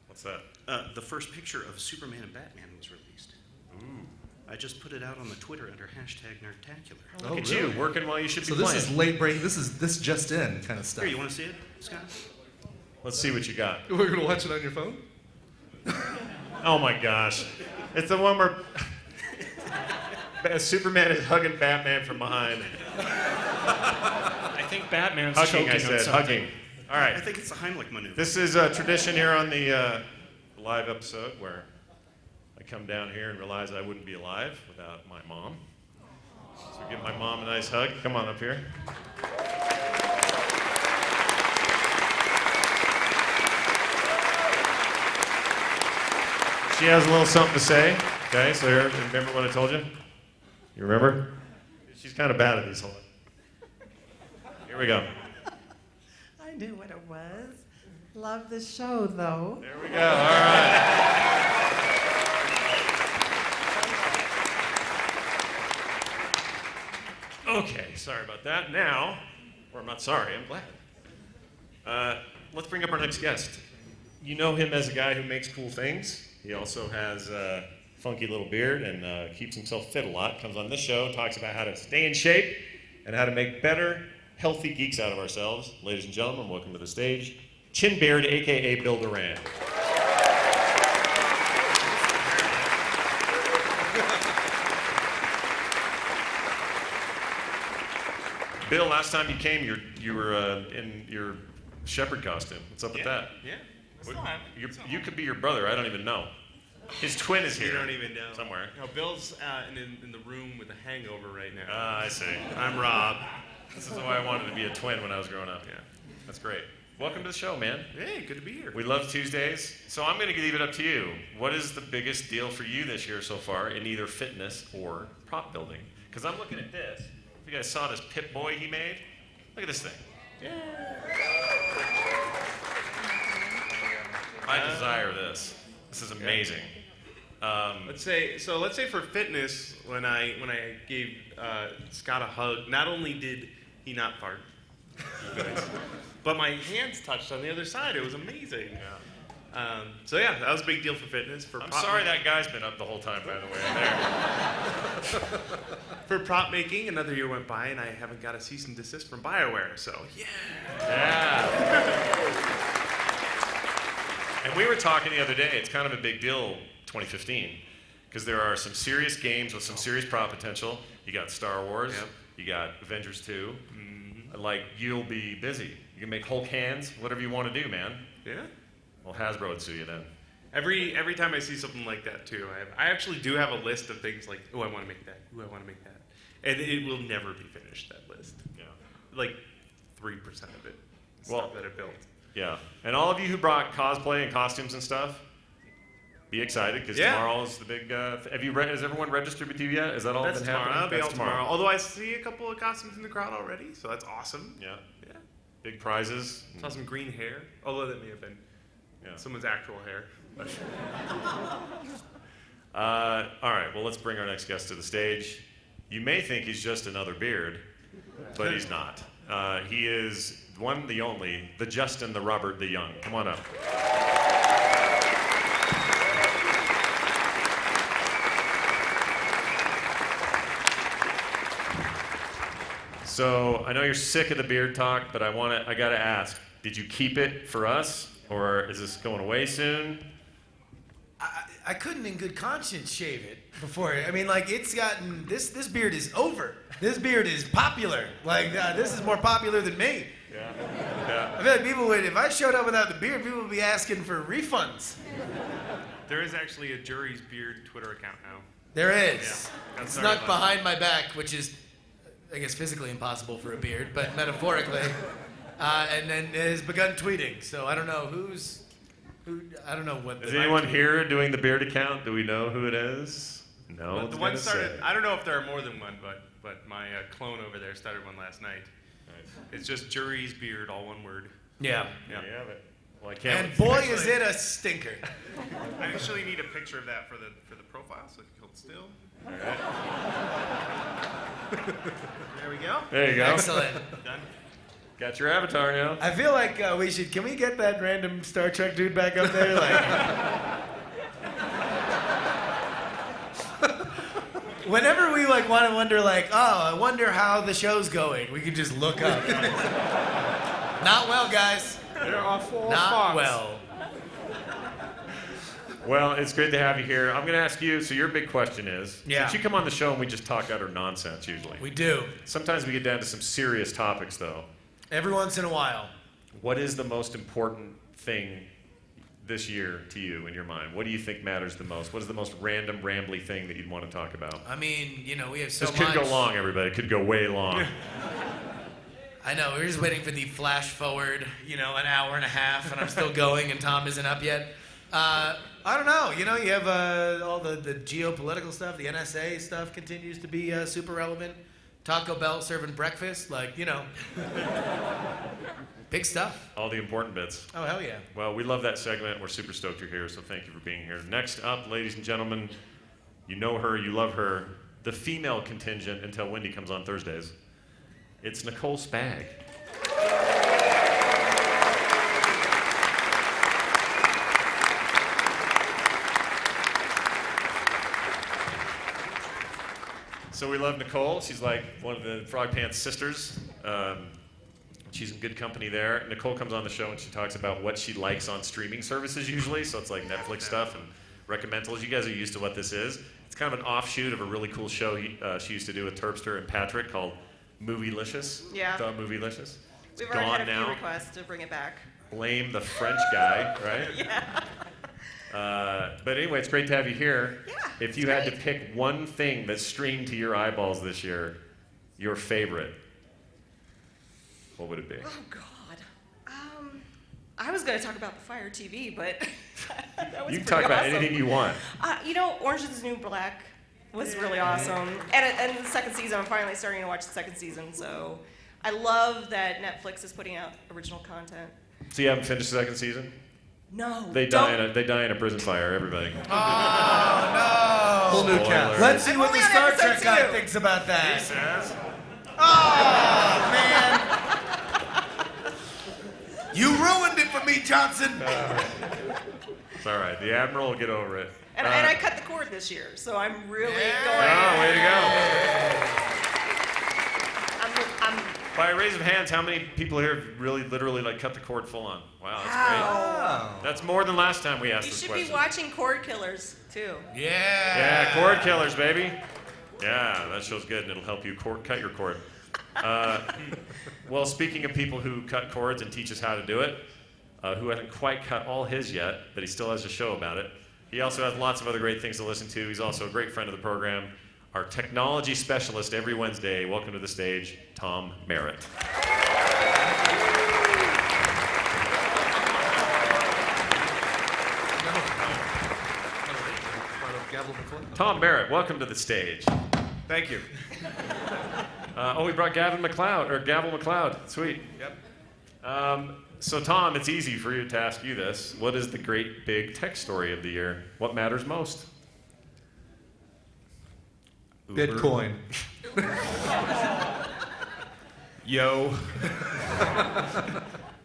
What's that? The first picture of Superman and Batman was released. Ooh. I just put it out on the Twitter under #Nerdtacular. Oh, look at you, working while you should be So this playing. is late break. This just in kind of stuff. Here, you want to see it, Scott? Let's see what you got. We're gonna watch it on your phone. Oh my gosh. It's the one where Superman is hugging Batman from behind. I think Batman's Hugging, choking I on said, something. hugging. All right. I think it's the Heimlich maneuver. This is a tradition here on the live episode where I come down here and realize I wouldn't be alive without my mom. So give my mom a nice hug. Come on up here. She has a little something to say. Okay, so here, remember what I told you? You remember? She's kind of bad at these whole. Here we go. I knew what it was. Love the show, though. There we go. All right. Okay, sorry about that. Now, or I'm not sorry, I'm glad. Let's bring up our next guest. You know him as a guy who makes cool things. He also has a funky little beard and keeps himself fit a lot. Comes on this show, talks about how to stay in shape and how to make better, healthy geeks out of ourselves. Ladies and gentlemen, welcome to the stage, Chin Beard, a.k.a. Bill Duran. Bill, last time you came, you were in your shepherd costume. What's up with that? Yeah. You could be your brother. I don't even know. His twin is here. You don't even know. Somewhere. No, Bill's in the room with a hangover right now. Ah, I see. I'm Rob. This is why I wanted to be a twin when I was growing up. Yeah. That's great. Welcome to the show, man. Hey, good to be here. We love Tuesdays. So I'm going to leave it up to you. What is the biggest deal for you this year so far in either fitness or prop building? Because I'm looking at this. You guys saw this Pip Boy he made? Look at this thing. I desire this. This is amazing. Let's say for fitness, when I gave Scott a hug, not only did he not fart, but my hands touched on the other side. It was amazing. Yeah. That was a big deal for fitness. I'm sorry that guy's been up the whole time, by the way. There. For prop making, another year went by, and I haven't got a cease and desist from BioWare. So Yeah. And we were talking the other day. It's kind of a big deal, 2015, because there are some serious games with some serious profit potential. You got Star Wars. Yep. You got Avengers 2. Like, you'll be busy. You can make Hulk hands, whatever you want to do, man. Yeah. Well, Hasbro would sue you then. Every time I see something like that too, I actually do have a list of things like, oh, I want to make that. Oh, I want to make that, and it will never be finished. That list. Yeah. Like 3% of it. Well, Stuff that I built. Yeah. And all of you who brought cosplay and costumes and stuff, be excited because tomorrow is the big. Has everyone registered with you yet? Is that all That's been tomorrow. happening? That'll be That's all tomorrow. Although I see a couple of costumes in the crowd already, so that's awesome. Yeah. Yeah. Big prizes. Saw some green hair, although that may have been someone's actual hair. But. All right. Well, let's bring our next guest to the stage. You may think he's just another beard, but he's not. He is one, the only, the Justin, the Robert, the Young. Come on up. So I know you're sick of the beard talk, but I gotta ask: did you keep it for us, or is this going away soon? I couldn't, in good conscience, shave it before. I mean, like, it's gotten this beard is over. This beard is popular. Like, this is more popular than me. Yeah. I feel like people would, if I showed up without the beard, people would be asking for refunds. There is actually a Jury's Beard Twitter account now. There is. Yeah. It's snuck behind my back, which is, I guess, physically impossible for a beard, but metaphorically. And then it has begun tweeting. So I don't know who. I don't know what. Is anyone here doing the beard account? Do we know who it is? No. Well, the one started. I don't know if there are more than one, but my clone over there started one last night. Nice. It's just Jury's Beard, all one word. Yeah. Yeah. Well, I can't. And boy, is it a stinker. I actually need a picture of that for the profile, so I can hold still. All right. There we go. There you go. Excellent. Done. Got your avatar now. I feel like can we get that random Star Trek dude back up there? Whenever we want to wonder, I wonder how the show's going, we can just look up. Not well, guys. They're off all Not Fox. well. Well, it's great to have you here. I'm going to ask you, so your big question is, Yeah. since you come on the show and we just talk utter nonsense usually. We do. Sometimes we get down to some serious topics, though. Every once in a while. What is the most important thing this year to you in your mind? What do you think matters the most? What is the most random, rambly thing that you'd want to talk about? I mean, we have so this much. could go long, everybody. It could go way long. I know, we're just waiting for the flash forward, an hour and a half, and I'm still going, and Tom isn't up yet. I don't know. You have all the geopolitical stuff. The NSA stuff continues to be super relevant. Taco Bell serving breakfast, big stuff. All the important bits. Oh, hell yeah. Well, we love that segment. We're super stoked you're here, so thank you for being here. Next up, ladies and gentlemen, you know her, you love her, the female contingent until Wendy comes on Thursdays. It's Nicole Spag. So we love Nicole. She's like one of the Frog Pants sisters. She's in good company there. Nicole comes on the show and she talks about what she likes on streaming services usually. So it's like Netflix stuff and recommendals. You guys are used to what this is. It's kind of an offshoot of a really cool show she used to do with Terpster and Patrick called Movielicious. Yeah. The Movielicious. It's We've already gone had a few now. requests to bring it back. Blame the French guy, right? Yeah. But anyway, it's great to have you here. Yeah, if you had to pick one thing that streamed to your eyeballs this year, your favorite, what would it be? Oh, God. I was going to talk about the Fire TV, but that was You can pretty talk about awesome. anything you want. Orange is the New Black was really awesome. And the second season, I'm finally starting to watch the second season, so I love that Netflix is putting out original content. So you haven't finished the second season? No. They die in a prison fire, everybody. Oh, no. Whole new Spoiler. cast. Let's see I'm what only the on Star episode Trek guy 2. thinks about that. He says. Oh, man. You ruined it for me, Johnson. It's all right. The Admiral will get over it. And I cut the cord this year, so I'm really going. Oh, way to go. I'm By a raise of hands, how many people here have really, literally, like, cut the cord full on? Wow, that's great. Wow. That's more than last time we asked You this should question. be watching Cord Killers, too. Yeah, cord killers, baby. Yeah, that show's good, and it'll help you cut your cord. Well, speaking of people who cut cords and teach us how to do it, who hasn't quite cut all his yet, but he still has a show about it. He also has lots of other great things to listen to. He's also a great friend of the program. Our technology specialist every Wednesday. Welcome to the stage, Tom Merritt. Tom Merritt, welcome to the stage. Thank you. We brought Gavel McLeod. Sweet. Yep. So Tom, it's easy for you to ask you this. What is the great big tech story of the year? What matters most? Bitcoin. Yo.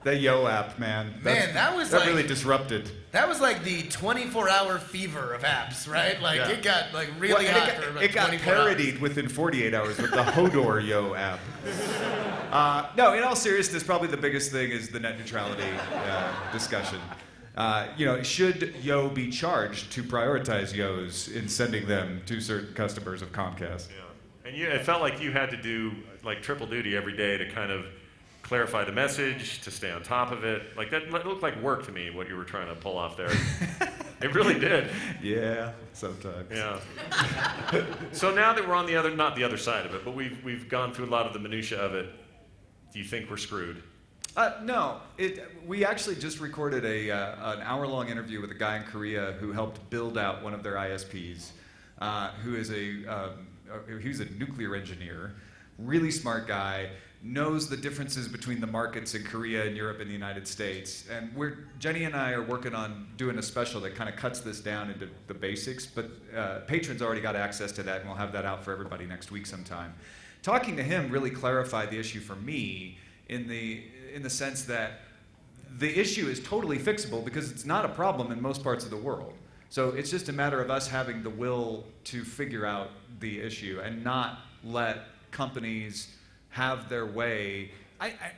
The Yo app, man. That was that like, really disrupted. That was like the 24-hour fever of apps, right? Like Yeah. it got like really Well, hot and for about it got 24 parodied within 48 hours with the Hodor Yo app. No, in all seriousness, probably the biggest thing is the net neutrality discussion. Should Yo be charged to prioritize Yos in sending them to certain customers of Comcast? Yeah. And it felt like you had to do like triple duty every day to kind of clarify the message, to stay on top of it. Like that looked like work to me, what you were trying to pull off there. It really did. Yeah, sometimes. Yeah. So now that we're on not the other side of it, but we've gone through a lot of the minutia of it, do you think we're screwed? No. We actually just recorded an hour-long interview with a guy in Korea who helped build out one of their ISPs, who's a nuclear engineer, really smart guy, knows the differences between the markets in Korea and Europe and the United States. And Jenny and I are working on doing a special that kind of cuts this down into the basics, but patrons already got access to that, and we'll have that out for everybody next week sometime. Talking to him really clarified the issue for me in the sense that the issue is totally fixable because it's not a problem in most parts of the world. So it's just a matter of us having the will to figure out the issue and not let companies have their way.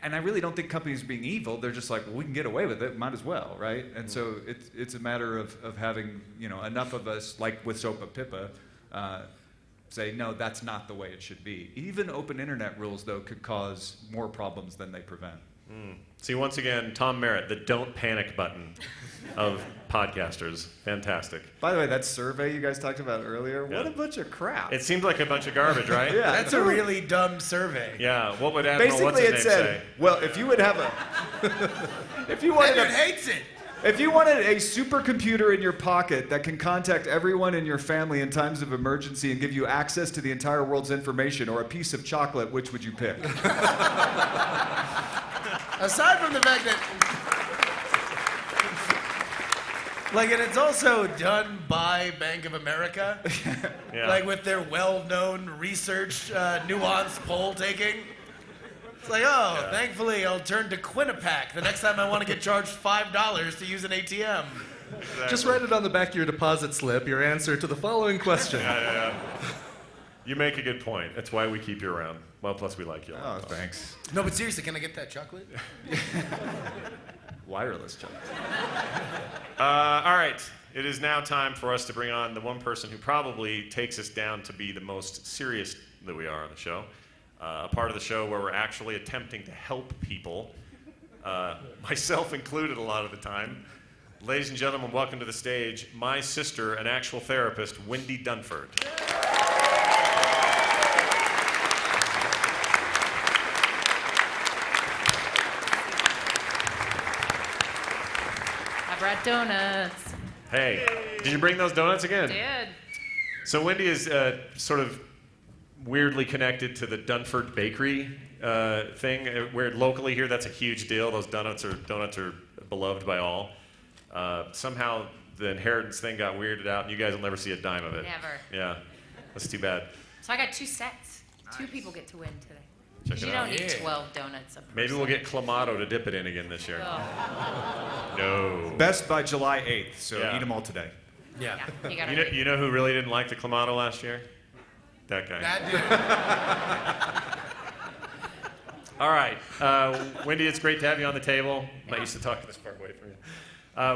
And I really don't think companies are being evil. They're just like, well, we can get away with it, might as well, right? And so it's a matter of having enough of us, like with SOPA PIPA, say, no, that's not the way it should be. Even open internet rules, though, could cause more problems than they prevent. See, once again, Tom Merritt, the don't panic button of podcasters. Fantastic. By the way, that survey you guys talked about earlier, what a bunch of crap. It seemed like a bunch of garbage, right? Yeah. That's a really dumb survey. Yeah, what would Admiral Basically, it said, well, if you would have if you wanted Edward hates it. If you wanted a supercomputer in your pocket that can contact everyone in your family in times of emergency and give you access to the entire world's information, or a piece of chocolate, which would you pick? Aside from the fact that, and it's also done by Bank of America, Yeah. with their well-known research, nuanced poll taking. It's like, thankfully I'll turn to Quinnipiac the next time I want to get charged $5 to use an ATM. Exactly. Just write it on the back of your deposit slip, your answer to the following question. Yeah. You make a good point. That's why we keep you around. Well, plus we like you. Oh, thanks. No, but seriously, can I get that chocolate? Wireless chocolate. All right. It is now time for us to bring on the one person who probably takes us down to be the most serious that we are on the show. A part of the show where we're actually attempting to help people, myself included a lot of the time. Ladies and gentlemen, welcome to the stage, my sister, an actual therapist, Wendy Dunford. I brought donuts. Hey, did you bring those donuts again? Did. So Wendy is sort of weirdly connected to the Dunford Bakery thing, where locally here that's a huge deal. Those donuts are beloved by all. Somehow the inheritance thing got weirded out, and you guys will never see a dime of it. Never. Yeah, that's too bad. So I got 2 sets. 2 people get to win today. Check you it don't out. need 12 donuts. Maybe we'll get Clamato to dip it in again this year. Oh. No. Best by July 8th, so Yeah. eat them all today. Yeah. You know who really didn't like the Clamato last year? That guy. That All right, Wendy, it's great to have you on the table. I'm not used to talking this far away from you.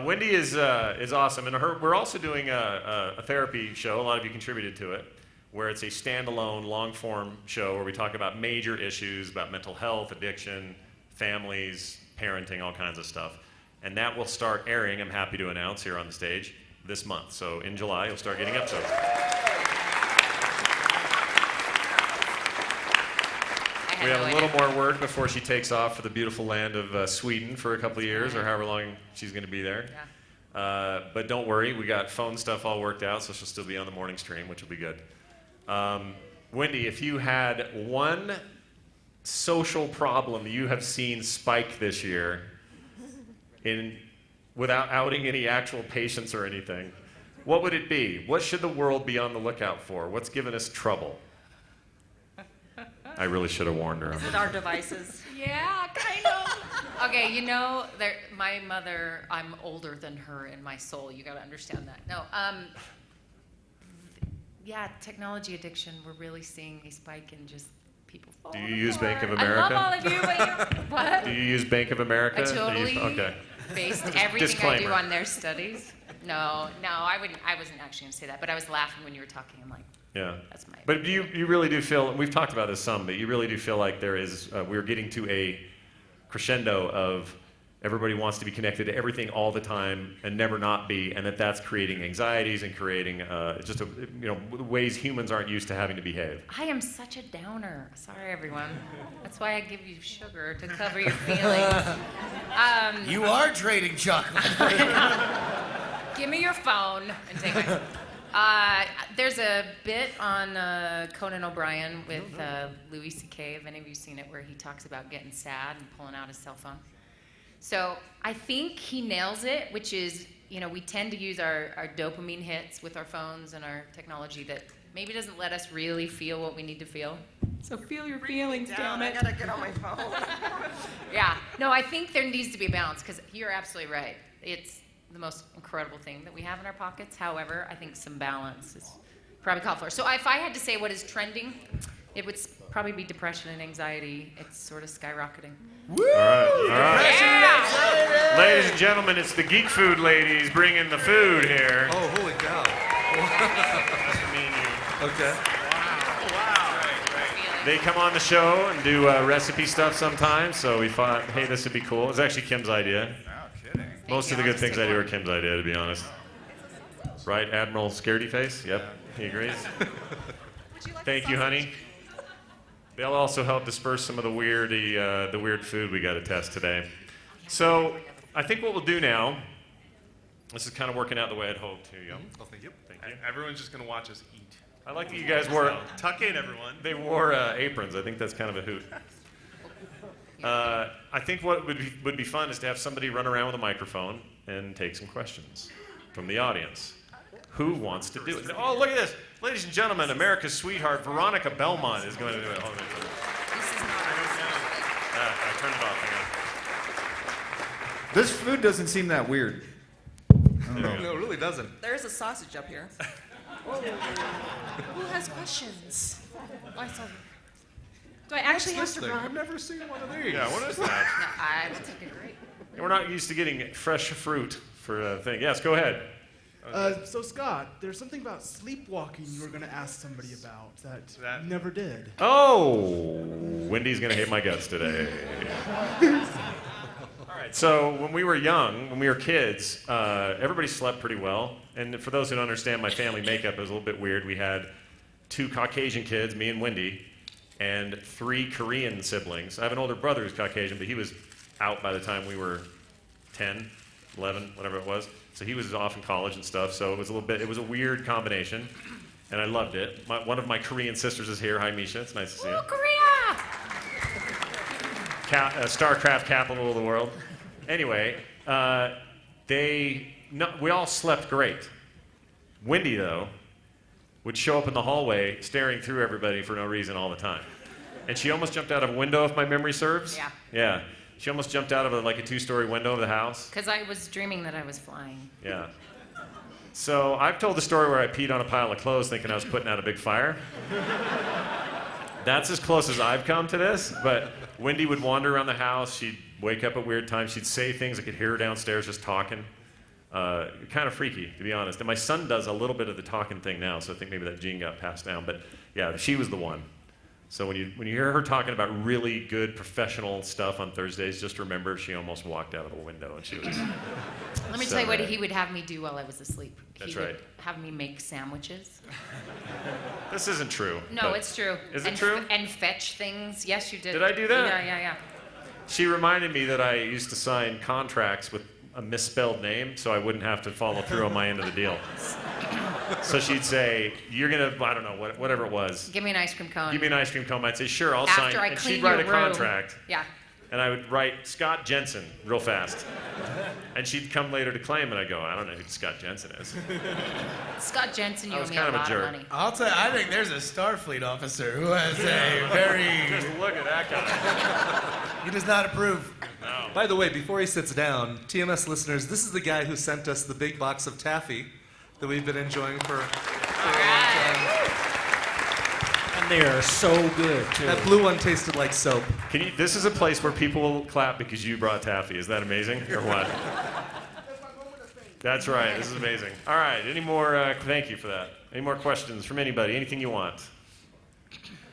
Wendy is awesome, and we're also doing a therapy show. A lot of you contributed to it, where it's a standalone, long-form show where we talk about major issues about mental health, addiction, families, parenting, all kinds of stuff. And that will start airing, I'm happy to announce here on the stage, this month. So in July, you'll start getting episodes. We have a little more work before she takes off for the beautiful land of Sweden for a couple of years, or however long she's going to be there. But don't worry, we got phone stuff all worked out, so she'll still be on the morning stream, which will be good. Wendy, if you had one social problem you have seen spike this year, without outing any actual patients or anything, what would it be? What should the world be on the lookout for? What's given us trouble? I really should have warned her. Is it our devices? Yeah, kind of. Okay, my mother, I'm older than her in my soul. You got to understand that. No, yeah, technology addiction, we're really seeing a spike in just people falling Do you use apart. Bank of America? I love all of you, but what? Do you use Bank of America? I totally Okay. based Just everything disclaimer. I do on their studies. No, I wasn't actually going to say that, but I was laughing when you were talking. I'm like, Yeah. that's my. But you really do feel, we've talked about this some, but you really do feel like there is, we're getting to a crescendo of everybody wants to be connected to everything all the time and never not be, and that's creating anxieties and creating just ways humans aren't used to having to behave. I am such a downer. Sorry, everyone. That's why I give you sugar to cover your feelings. You are trading chocolate. Give me your phone and take my. There's a bit on Conan O'Brien with Louis C.K. Have any of you seen it, where he talks about getting sad and pulling out his cell phone? So I think he nails it, which is, we tend to use our dopamine hits with our phones and our technology that maybe doesn't let us really feel what we need to feel. So feel your feelings, damn it. I gotta get on my phone. Yeah. No, I think there needs to be a balance, because you're absolutely right. It's the most incredible thing that we have in our pockets. However, I think some balance is probably called for. So if I had to say what is trending, it would probably be depression and anxiety. It's sort of skyrocketing. Woo! All right. Yeah! Ladies and gentlemen, it's the Geek Food ladies bringing the food here. Oh, holy cow. Okay. They come on the show and do recipe stuff sometimes, so we thought, hey, this would be cool. It was actually Kim's idea. Most of the good things I do are Kim's idea, to be honest. Right, Admiral Scaredy Face? Yep, he agrees. Thank you, honey. They'll also help disperse some of the weird food we got to test today. So I think what we'll do now, this is kind of working out the way I'd hoped. Here you go. Oh, thank you. Thank you. Everyone's just going to watch us eat. I like that you guys wore. Tuck in, everyone. They wore aprons. I think that's kind of a hoot. I think what would be fun is to have somebody run around with a microphone and take some questions from the audience. Who wants to do it? Oh, look at this. Ladies and gentlemen, America's sweetheart, Veronica Belmont, is going to do it. Oh, I turned it off. This food doesn't seem that weird. No, it really doesn't. There's a sausage up here. Who has questions? Oh, I saw them. Do I actually have to run? I've never seen one of these. Yeah, what is that? No, I will take a great. We're not used to getting fresh fruit for a thing. Yes, go ahead. So Scott, there's something about sleepwalking you were going to ask somebody about that you never did. Oh, Wendy's going to hate my guts today. All right, so when we were young, when we were kids, everybody slept pretty well. And for those who don't understand my family makeup, it was a little bit weird. We had 2 Caucasian kids, me and Wendy, and 3 Korean siblings. I have an older brother who's Caucasian, but he was out by the time we were 10, 11, whatever it was. So he was off in college and stuff, so it was a weird combination, and I loved it. One of my Korean sisters is here. Hi, Misha. It's nice to see you. Korea! StarCraft capital of the world. Anyway, we all slept great. Wendy, though, would show up in the hallway staring through everybody for no reason all the time. And she almost jumped out of a window, if my memory serves. Yeah. Yeah. She almost jumped out of a 2-story window of the house. Because I was dreaming that I was flying. Yeah. So I've told the story where I peed on a pile of clothes thinking I was putting out a big fire. That's as close as I've come to this, but Wendy would wander around the house. She'd wake up at weird times. She'd say things. I could hear her downstairs just talking. Kind of freaky, to be honest. And my son does a little bit of the talking thing now, so I think maybe that gene got passed down. But yeah, she was the one. So when you hear her talking about really good professional stuff on Thursdays, just remember she almost walked out of the window, and she was. Let me tell you what he would have me do while I was asleep. That's He would right. have me make sandwiches. This isn't true. No, but- it's true. Is it And true? And fetch things. Yes, you did. Did I do that? Yeah. She reminded me that I used to sign contracts with a misspelled name, so I wouldn't have to follow through on my end of the deal. So she'd say, "You're gonna, I don't know, whatever it was. Give me an ice cream cone. Give me an ice cream cone." I'd say, "Sure, I'll After sign." I And clean she'd write a your room. contract. Yeah. And I would write Scott Jensen real fast. And she'd come later to claim, and I'd go, "I don't know who Scott Jensen is." Scott Jensen, you I owe was me kind a of a lot jerk. of money. I'll tell you, I think there's a Starfleet officer who has a very... Just look at that guy. He does not approve. No. By the way, before he sits down, TMS listeners, this is the guy who sent us the big box of taffy that we've been enjoying for a long time. And they are so good, too. That blue one tasted like soap. This is a place where people will clap because you brought taffy. Is that amazing, or what? That's right. This is amazing. All right. Any more? Thank you for that. Any more questions from anybody? Anything you want?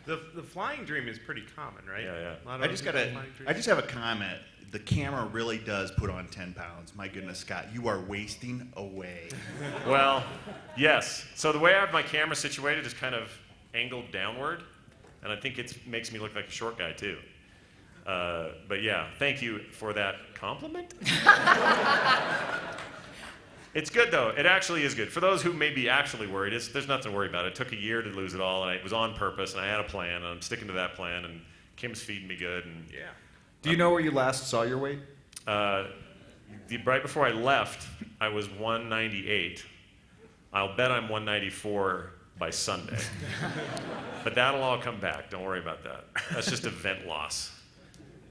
The flying dream is pretty common, right? Yeah. A lot of I just people got flying dreams. I just have a comment. The camera really does put on 10 pounds. My goodness, Scott, you are wasting away. Well, yes. So the way I have my camera situated is kind of angled downward, and I think it makes me look like a short guy too. But yeah, thank you for that compliment. It's good though. It actually is good. For those who may be actually worried, there's nothing to worry about. It took a year to lose it all, and it was on purpose, and I had a plan, and I'm sticking to that plan, and Kim's feeding me good, and yeah. Do you know where you last saw your weight? Right before I left, I was 198. I'll bet I'm 194 by Sunday. But that'll all come back. Don't worry about that. That's just event loss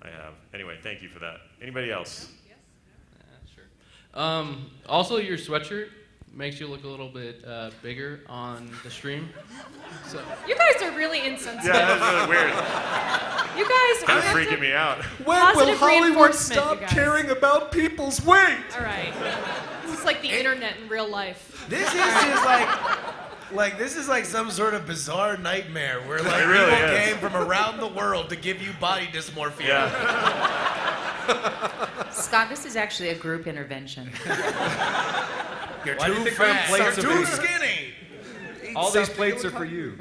I have. Anyway, thank you for that. Anybody else? Also, your sweatshirt makes you look a little bit bigger on the stream. So You guys are really insensitive. Yeah, that's really weird. You guys Kind are of freaking me out. When will Positive Hollywood reinforcement, stop you guys. caring about people's weight? All right. This is like the internet in real life. This is just like this is like some sort of bizarre nightmare where like It really people is. came from around the world to give you body dysmorphia. Scott, this is actually a group intervention. You're Why do you too think our fat. plates You're are too big? skinny. Eat All these something plates to are for look you.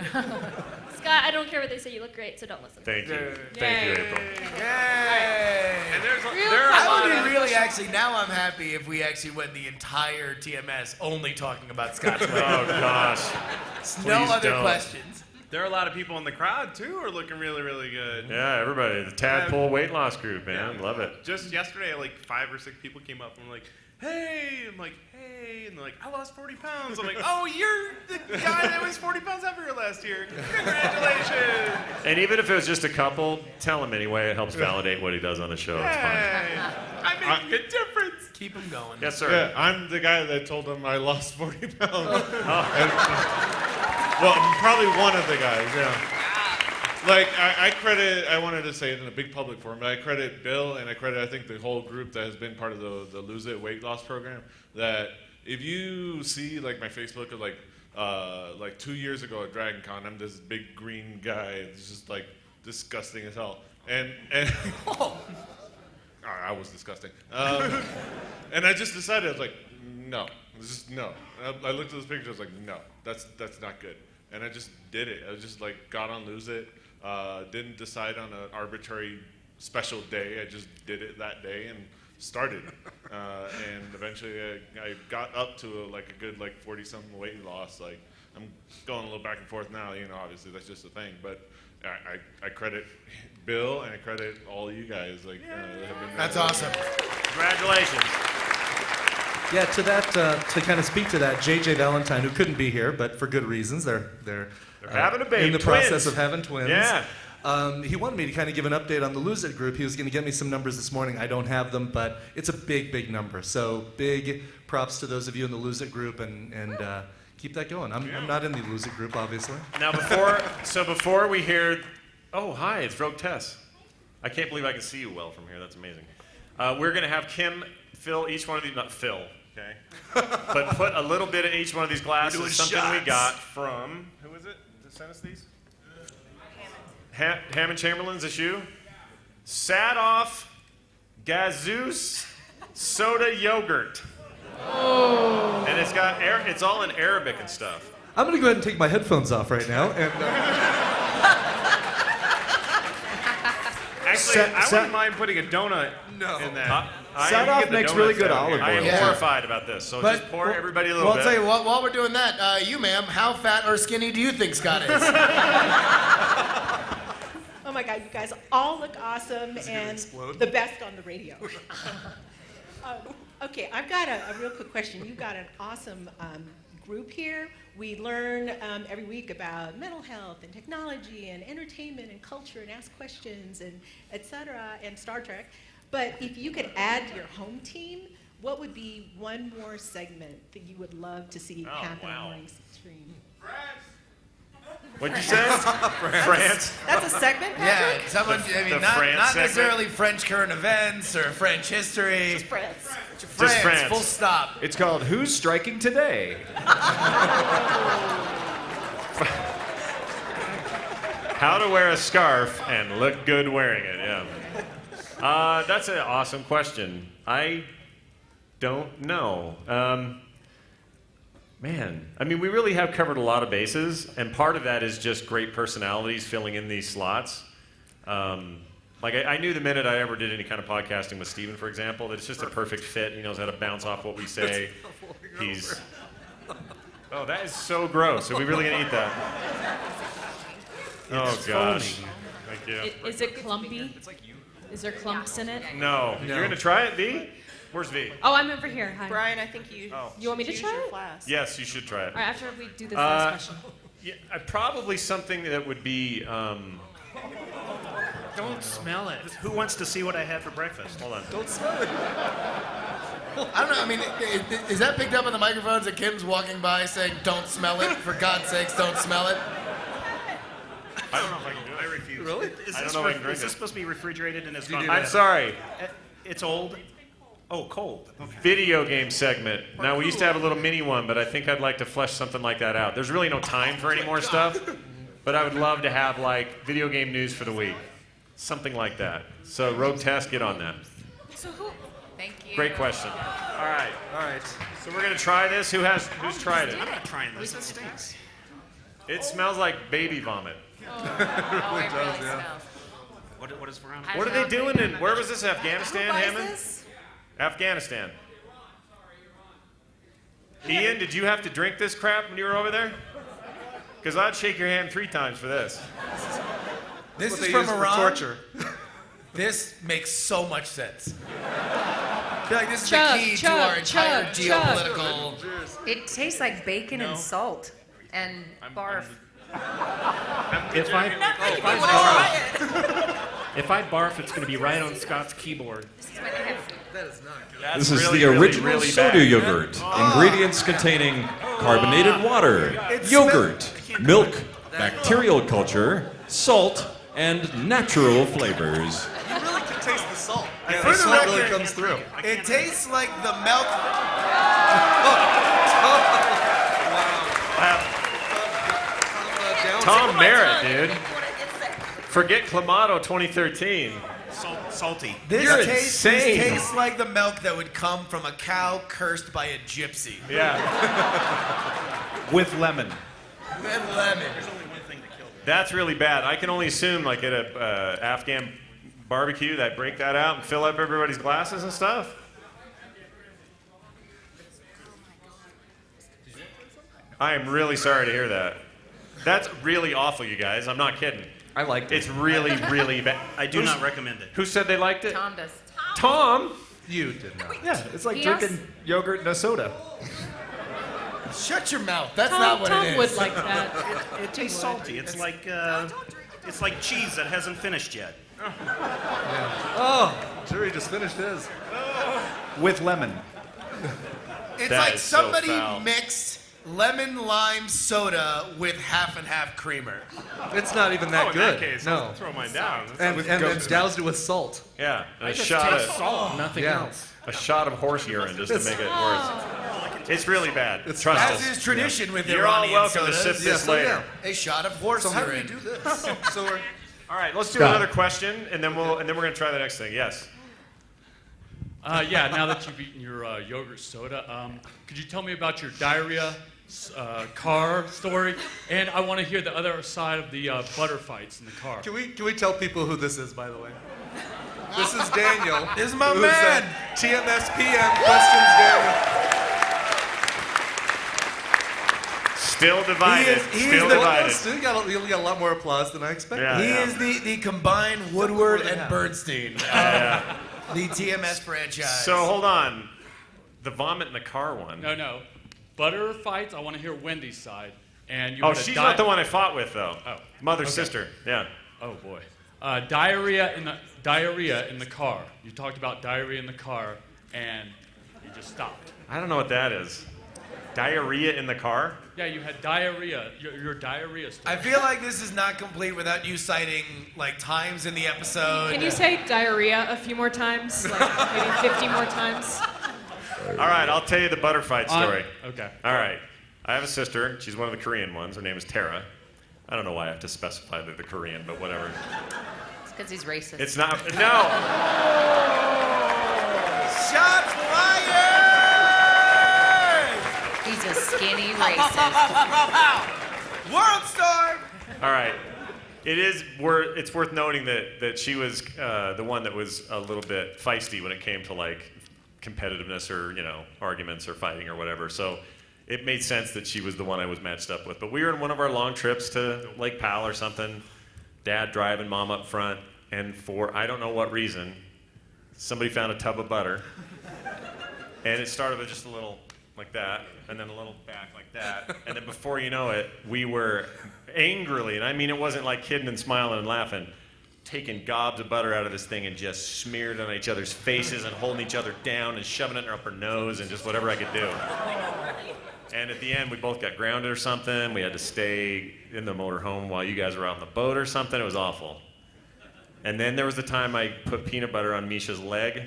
Scott, I don't care what they say. You look great, so don't listen. Thank you. Yay. Thank you, April. Yay! And there's Real there are a I lot would of be really actually now I'm happy if we actually went the entire TMS only talking about Scott's weight. Oh gosh. No Please other don't. questions. There are a lot of people in the crowd too who are looking really, really good. Yeah, everybody. The Tadpole weight loss group, man. Love it. Just yesterday, like 5 or 6 people came up and were like, "Hey," I'm like, "Hey," and they're like, "I lost 40 pounds." I'm like, "Oh, you're the guy that was 40 pounds heavier last year. Congratulations!" And even if it was just a couple, tell him anyway. It helps validate what he does on the show. It's fun. Hey, I'm making a difference. Keep them going. Yes, sir. Yeah, I'm the guy that told him I lost 40 pounds. Oh. Well, I'm probably one of the guys, yeah. Like, I credit, I wanted to say it in a big public forum, but I credit Bill and I credit, I think, the whole group that has been part of the Lose It weight loss program, that if you see, like, my Facebook of, like 2 years ago at Dragon Con, I'm this big green guy. It's just, like, disgusting as hell. And I was disgusting. And I just decided, I was like, no. It's just no. I looked at those pictures, I was like, no, that's not good. And I just did it. I just like got on Lose It. Didn't decide on an arbitrary special day. I just did it that day and started. And eventually I got up to a good 40-something weight loss. Like I'm going a little back and forth now. You know, obviously that's just a thing. But I credit Bill and I credit all of you guys. Like that have been. That's awesome. Congratulations. Yeah, to kind of speak to that, JJ Valentine, who couldn't be here, but for good reasons, they're having a baby. in the Twins. process of having twins. Yeah. He wanted me to kind of give an update on the Lose It group. He was going to get me some numbers this morning. I don't have them, but it's a big number. So big props to those of you in the Lose It group, and keep that going. I'm not in the Lose It group, obviously. Now before we hear, oh hi, it's Rogue Tess. I can't believe I can see you well from here. That's amazing. We're going to have Kim fill each one of these, not fill, okay? But put a little bit in each one of these glasses, doing something we shots. got from, who is it that sent us these? Hammond Chamberlain's, it's you? Sadoff Gazoos Soda Yogurt. Oh. And it's all in Arabic and stuff. I'm going to go ahead and take my headphones off right now. And Actually, I wouldn't mind putting a donut in that. Sadoff makes really good olive oil. I am horrified about this, so just pour everybody a little Well, bit. I'll tell you, while we're doing that, you, ma'am, how fat or skinny do you think Scott is? Oh my God, you guys all look awesome and the best on the radio. Okay, I've got a real quick question. You've got an awesome group here. We learn every week about mental health and technology and entertainment and culture and ask questions and et cetera and Star Trek. But if you could add to your home team, what would be one more segment that you would love to see happen on Morning Stream? What'd you say? France. That's a segment, Patrick? Yeah, someone, not necessarily French current events or French history. Just France. France, full stop. It's called Who's Striking Today? How to wear a scarf and look good wearing it, yeah. That's an awesome question. I don't know. Man, I mean, we really have covered a lot of bases, and part of that is just great personalities filling in these slots. Like, I knew the minute I ever did any kind of podcasting with Steven, for example, that it's just a perfect fit. He knows how to bounce off what we say. He's... Oh, that is so gross. Are we really going to eat that? Oh, gosh. Thank you. Is it clumpy? Is there clumps in it? No. You're going to try it, V? Where's V? Oh, I'm over here. Hi. Brian, I think you You want me to choose try your it? class. Yes, you should try it. All right, after we do this last question. Yeah, probably something that would be... Don't smell it. Who wants to see what I had for breakfast? Hold on. Don't smell it. I don't know. I mean, is that picked up on the microphones that Kim's walking by saying, "Don't smell it"? For God's sakes, don't smell it. I don't know if I can do it. I refuse. Really? Is I don't this know if I can drink is this it. supposed to be refrigerated and it's You gone? do I'm that. Sorry. It's old. Oh, cold. Okay. Video game segment. Now, we used to have a little mini one, but I think I'd like to flesh something like that out. There's really no time for any more stuff, but I would love to have, like, video game news for the week. Something like that. So, Rogue Test, get on that. So who? Thank you. Great question. All right. So we're going to try this. Who's tried it? I'm not trying this. It stinks. It smells like baby vomit. It really smells. What is wrong? What are they doing in, where was this, Afghanistan, Who buys Hammond? this? Afghanistan. Ian, did you have to drink this crap when you were over there? Because I'd shake your hand 3 times for this. This What is they from use for Iran. torture. This makes so much sense. I feel like this is Chug, the key to chug, our entire chug, chug. geopolitical. It tastes like bacon and salt and barf. If I barf, it's going to be right on Scott's keyboard. That is not good. That's This is really, the really, original really soda bad. yogurt. Ingredients containing carbonated water, It yogurt, milk, bacterial culture, salt, and natural flavors. You really can taste the salt. For The the salt really record, comes through. It tastes like the milk. Tom Merritt, dude. Forget Clamato 2013. Salty. This You're tastes insane. like the milk that would come from a cow cursed by a gypsy. Yeah. With lemon. With lemon. That's really bad. I can only assume, like at a Afghan barbecue, that break that out and fill up everybody's glasses and stuff. I am really sorry to hear that. That's really awful, you guys. I'm not kidding. I liked it. It's really, really bad. I do not recommend it. Who said they liked it? Tom does. Tom? You did not. Yeah, it's like He drinking yogurt and a soda. Shut your mouth. That's Tom, not what Tom it is. would like that. It tastes salty. It's like cheese that hasn't finished yet. Oh, Jerry just finished his. With lemon. It's That like is so somebody foul. mixed lemon lime soda with half and half creamer. It's not even that in good. that case, no. I'll throw mine down. And then doused it with salt. Yeah, I a just shot taste of salt, nothing Yeah. else. a shot of horse urine just to make it worse. It's really bad. Trust As us. is tradition with You're all Iranian welcome sodas. to sip this later. A shot of horse So how do urine. we do this? So we're All right, let's do Scott. another question, and then we're gonna try the next thing. Yes. Yeah, now that you've eaten your yogurt soda, could you tell me about your diarrhea car story? And I want to hear the other side of the butter fights in the car. Can we tell people who this is, by the way? This is Daniel. This is my who's, man. TMS PM questions Daniel. Still divided. He is Still the- divided. Still got a lot more applause than I expected. Yeah, He yeah. is the combined Woodward more than and half. Bernstein of Yeah. the TMS franchise. So hold on. The vomit in the car one. No. Butter fights, I want to hear Wendy's side. And you Oh, had a she's not the one I fought with, though. Oh. Mother's Okay. sister. Yeah. Oh boy. Diarrhea in the car. You talked about diarrhea in the car, and you just stopped. I don't know what that is. Diarrhea in the car? Yeah, you had diarrhea. Your diarrhea story. I feel like this is not complete without you citing like times in the episode. Can you say diarrhea a few more times? Like maybe 50 more times? All right, I'll tell you the butter fight story. Okay. All right. I have a sister. She's one of the Korean ones. Her name is Tara. I don't know why I have to specify that they're Korean, but whatever. It's because he's racist. It's not. No. Shots fired! He's a skinny racist. World star! All right. It's worth noting that she was the one that was a little bit feisty when it came to like competitiveness or arguments or fighting or whatever. So it made sense that she was the one I was matched up with. But we were in one of our long trips to Lake Powell or something. Dad driving, Mom up front, and for I don't know what reason, somebody found a tub of butter, and it started with just a little like that, and then a little back like that, and then before you know it, we were angrily, and I mean it wasn't like kidding and smiling and laughing, taking gobs of butter out of this thing and just smeared on each other's faces and holding each other down and shoving it up our nose and just whatever I could do. And at the end, we both got grounded or something. We had to stay in the motorhome while you guys were out on the boat or something. It was awful. And then there was the time I put peanut butter on Misha's leg,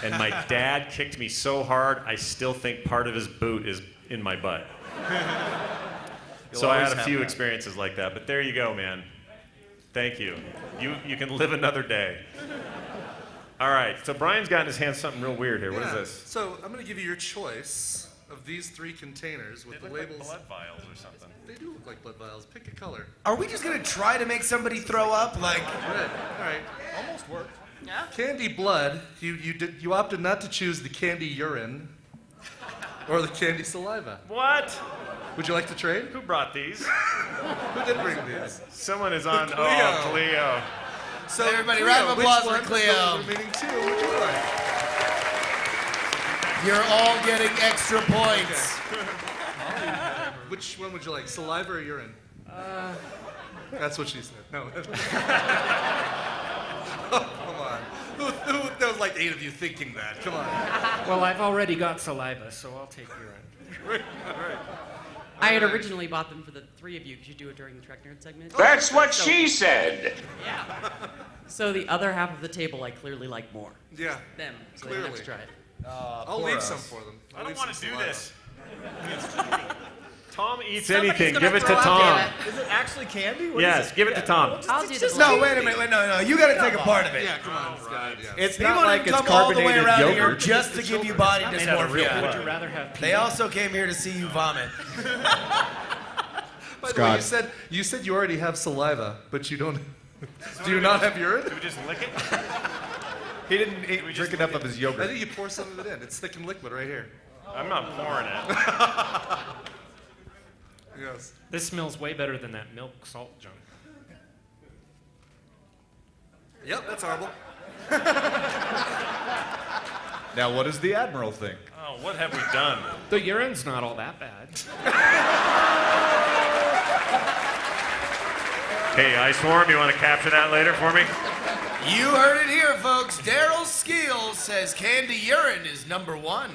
and my dad kicked me so hard, I still think part of his boot is in my butt. So I had a few experiences like that, but there you go, man. Thank you. You can live another day. All right, so Brian's got in his hand something real weird here. What is this? So I'm going to give you your choice of these 3 containers with They the look like labels. blood vials or something. They do look like blood vials. Pick a color. Are we just gonna try to make somebody throw up? Like, Good. All right. Almost worked. yeah. Candy blood. You opted not to choose the candy urine or the candy saliva. What? Would you like to trade? Who brought these? Who did bring these? Someone is on. Cleo. Oh, Cleo. So Everybody, Cleo, round of applause which for one of Cleo. the remaining 2 would you like? You're all getting extra points. Which one would you like, saliva or urine? That's what she said. No. Oh, come on. There was like 8 of you thinking that. Come on. Well, I've already got saliva, so I'll take urine. Right. I had originally bought them for the 3 of you because you do it during the Trek Nerd segment. That's what So- she said. Yeah. So the other half of the table I clearly like more. Yeah. Them. So they don't have to try it. I'll leave some for them. I don't want to do saliva. this. Tom eats Somebody's anything. gonna Give it to throw up. Tom. Is it actually candy? What is Yes, it? give it to Tom. I'll do the No, wait a minute. No. You gotta take a part of it. Yeah, come on. It's People not like didn't it's come all the way carbonated around here yogurt. just to give you body Made out of real dysmorphia. blood. Would you rather have They also came here to see you vomit. By the way, you said you already have saliva, but you don't. Do you not have urine? Do we just lick it? He didn't drink enough of his I yogurt. think you pour some of it in. It's thick and liquid right here. I'm not pouring it. Yes. This smells way better than that milk salt junk. Yep, that's horrible. Now, what does the Admiral think? Oh, what have we done? The urine's not all that bad. Hey, Iceworm, you want to capture that later for me? You heard it here, folks. Daryl Skeel says candy urine is number 1.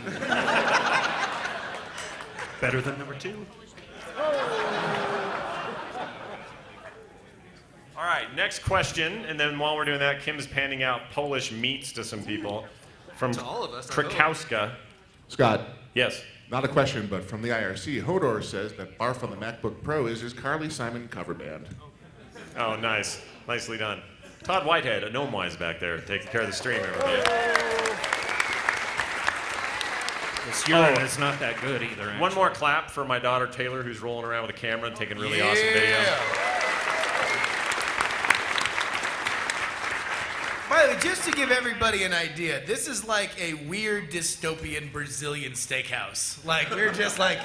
Better than number 2. All right, next question, and then while we're doing that, Kim's handing out Polish meats to some people from To all of us, I hope. Krakowska. Scott. Yes. Not a question, but from the IRC, Hodor says that Barf on the MacBook Pro is his Carly Simon cover band. Oh, nice. Nicely done. Todd Whitehead, a gnome-wise back there, taking care of the stream, everybody. This urine is not that good either. One more clap for my daughter Taylor, who's rolling around with a camera and taking really awesome videos. By the way, just to give everybody an idea, this is like a weird dystopian Brazilian steakhouse. Like, we're just like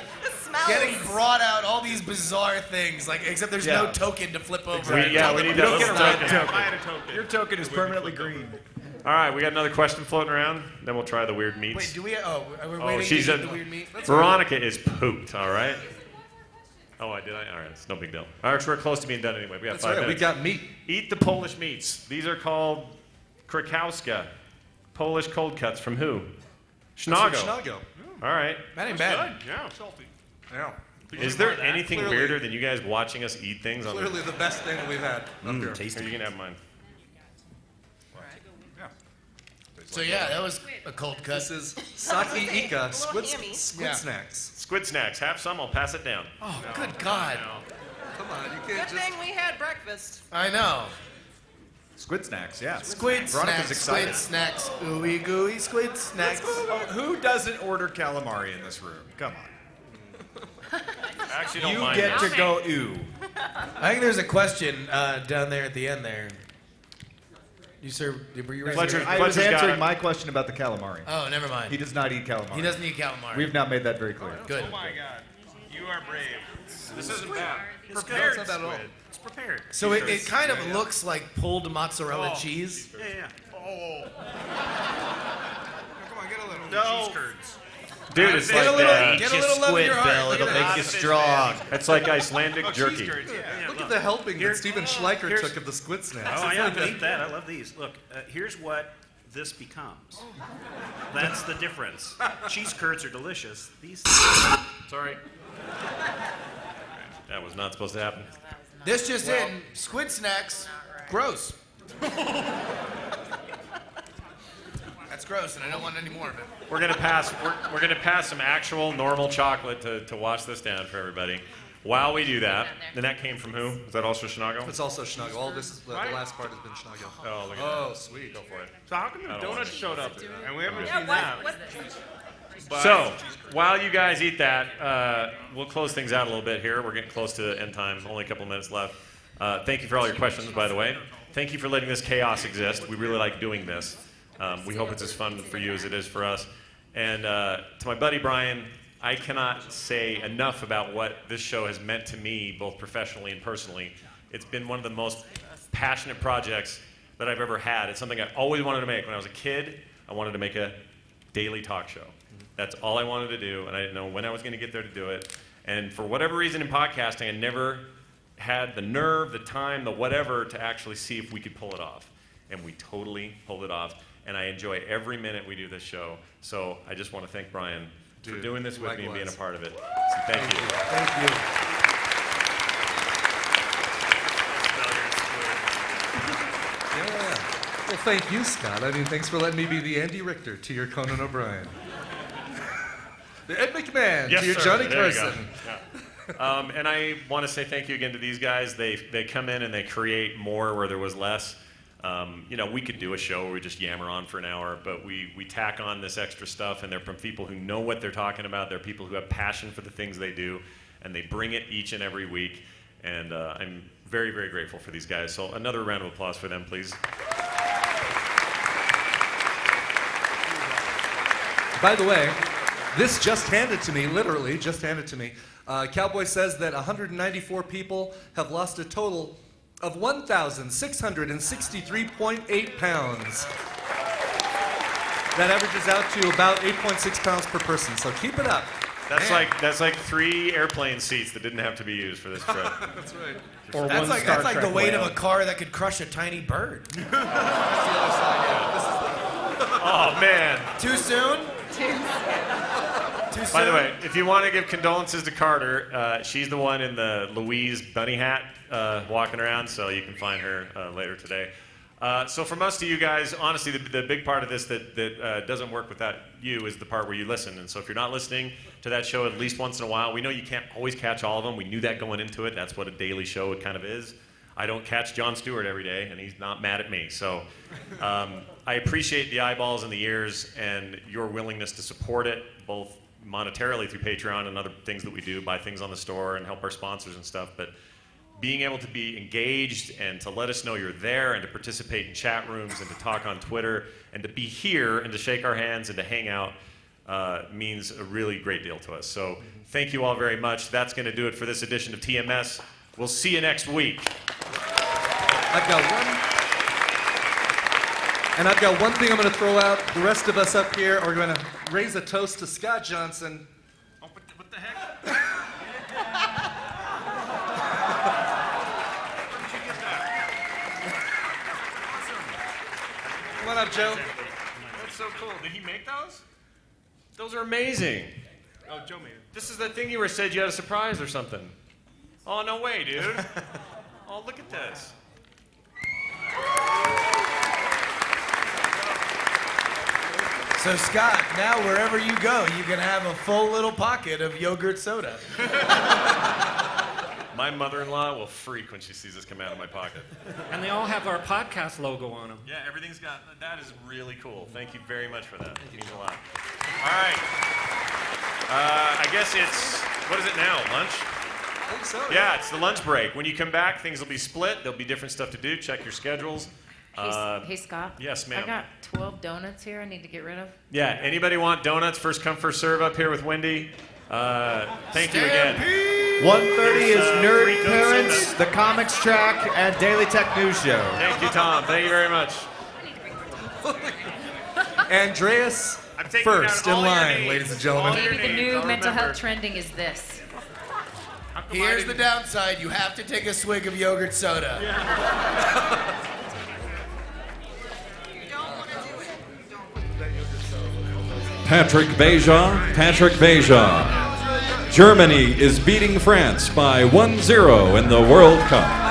getting brought out all these bizarre things, like, except there's no token to flip over. We need that little token. Your token is permanently green. All right, we got another question floating around. Then we'll try the weird meats. Wait, do we? Oh, we're waiting she's to eat the weird meat. Veronica is pooped. All right. Oh, I did. All right, it's no big deal. All right, we're close to being done anyway. We got That's 5 right, minutes. we got meat. Eat the Polish meats. These are called Krakowska. Polish cold cuts from who? Schnago. Schnago. All right. That ain't bad. Yeah, salty. Yeah. Is there anything Clearly. weirder than you guys watching us eat things? On Clearly the best thing that we've had up here. Tasty. You can have mine. So yeah, that was a cold cut. This is Saki Ika squid Yeah. snacks. Squid snacks. Have some. I'll pass it down. Oh, good God. Come on, you Good can't just... thing we had breakfast. I know. Squid snacks, yeah. Squid Veronica's snacks, excited. squid snacks, ooey gooey squid snacks. Oh, who doesn't order calamari in this room? Come on. I actually don't You mind get that. to go ooh. I think there's a question down there at the end there. You sir, were you raising Fletcher- your- I was Fletcher's got answering it. my question about the calamari. Oh, never mind. He does not eat calamari. He doesn't eat calamari. We've now made that very clear. Good. Oh my God, you are brave. This isn't bad. It's Prepared good. It's not bad at all. It's prepared. So it kind of looks like pulled mozzarella cheese. Yeah. Oh. Come on, get a little. No. Cheese curds. Dude, it's Get like a little, get a little love in your heart. Look at that. strong. it's like Icelandic jerky. Look at the helping Here- that Stephen Schleicher here's- took of the squid snacks. Oh, It's yeah, like I eat that. I love these. Look, here's what this becomes. That's the difference. Cheese curds are delicious. These. Sorry. That was not supposed to happen. This just in, squid snacks, gross. That's gross, and I don't want any more of it. We're gonna pass. We're gonna pass some actual normal chocolate to wash this down for everybody. While we do that, and that came from who? Is that also Schnago? It's also Schnago. All this is the last part has been Schnago. Oh, look at Oh, that. sweet. Go for it. So how come the I don't want donuts it. showed up and we haven't Yeah, seen what? that? So, while you guys eat that, we'll close things out a little bit here. We're getting close to end time. Only a couple minutes left. Thank you for all your questions, by the way. Thank you for letting this chaos exist. We really like doing this. We hope it's as fun for you as it is for us. And to my buddy Brian, I cannot say enough about what this show has meant to me, both professionally and personally. It's been one of the most passionate projects that I've ever had. It's something I always wanted to make. When I was a kid, I wanted to make a daily talk show. That's all I wanted to do, and I didn't know when I was going to get there to do it. And for whatever reason in podcasting, I never had the nerve, the time, the whatever to actually see if we could pull it off. And we totally pulled it off. And I enjoy every minute we do this show. So I just want to thank Brian for doing this with me and being a part of it. So thank you. Thank you. Yeah. Well, thank you, Scott. I mean, thanks for letting me be the Andy Richter to your Conan O'Brien. The Ed McMahon Yes, to your sir. Johnny There you go. Carson. Yeah. And I want to say thank you again to these guys. They come in and they create more where there was less. We could do a show where we just yammer on for an hour, but we tack on this extra stuff, and they're from people who know what they're talking about. They're people who have passion for the things they do, and they bring it each and every week. And I'm very, very grateful for these guys. So another round of applause for them, please. By the way, this just handed to me, literally just handed to me. Cowboy says that 194 people have lost a total of 1,663.8 pounds. That averages out to about 8.6 pounds per person, so keep it up. That's like 3 airplane seats that didn't have to be used for this trip. That's right. Or that's like the weight of a car that could crush a tiny bird. Oh man. Too soon? Too soon. By the way, if you want to give condolences to Carter, she's the one in the Louise bunny hat walking around, so you can find her later today. So from us to you guys, honestly, the big part of this that doesn't work without you is the part where you listen. And so if you're not listening to that show at least once in a while, we know you can't always catch all of them. We knew that going into it. That's what a daily show kind of is. I don't catch Jon Stewart every day, and he's not mad at me. So I appreciate the eyeballs and the ears and your willingness to support it, both monetarily through Patreon and other things that we do, buy things on the store and help our sponsors and stuff. But being able to be engaged and to let us know you're there and to participate in chat rooms and to talk on Twitter and to be here and to shake our hands and to hang out means a really great deal to us. So thank you all very much. That's going to do it for this edition of TMS. We'll see you next week. I've got one thing I'm going to throw out. The rest of us up here are going to raise a toast to Scott Johnson. Oh, what the heck? Come on up, Joe. That's so cool. Did he make those? Those are amazing. Oh, Joe made it. This is the thing you were said you had a surprise or something. Oh, no way, dude. Oh, look at this. So Scott, now wherever you go, you can have a full little pocket of yogurt soda. My mother-in-law will freak when she sees this come out of my pocket. And they all have our podcast logo on them. Yeah, everything's got, that is really cool. Thank you very much for that. It means a lot. All right. I guess it's, what is it now, lunch? I think so. Yeah, it's the lunch break. When you come back, things will be split. There'll be different stuff to do. Check your schedules. Hey, Scott. Yes, ma'am. I got 12 donuts here I need to get rid of. Yeah, anybody want donuts? First come, first serve up here with Wendy. Thank you again. 1:30 is Nerd Parents, the Comics Track, and Daily Tech News Show. Thank you, Tom. Thank you very much. Andreas first in line, ladies and gentlemen. Maybe the new mental health trending is this. Here's the downside. You have to take a swig of yogurt soda. Patrick Beja. Germany is beating France by 1-0 in the World Cup.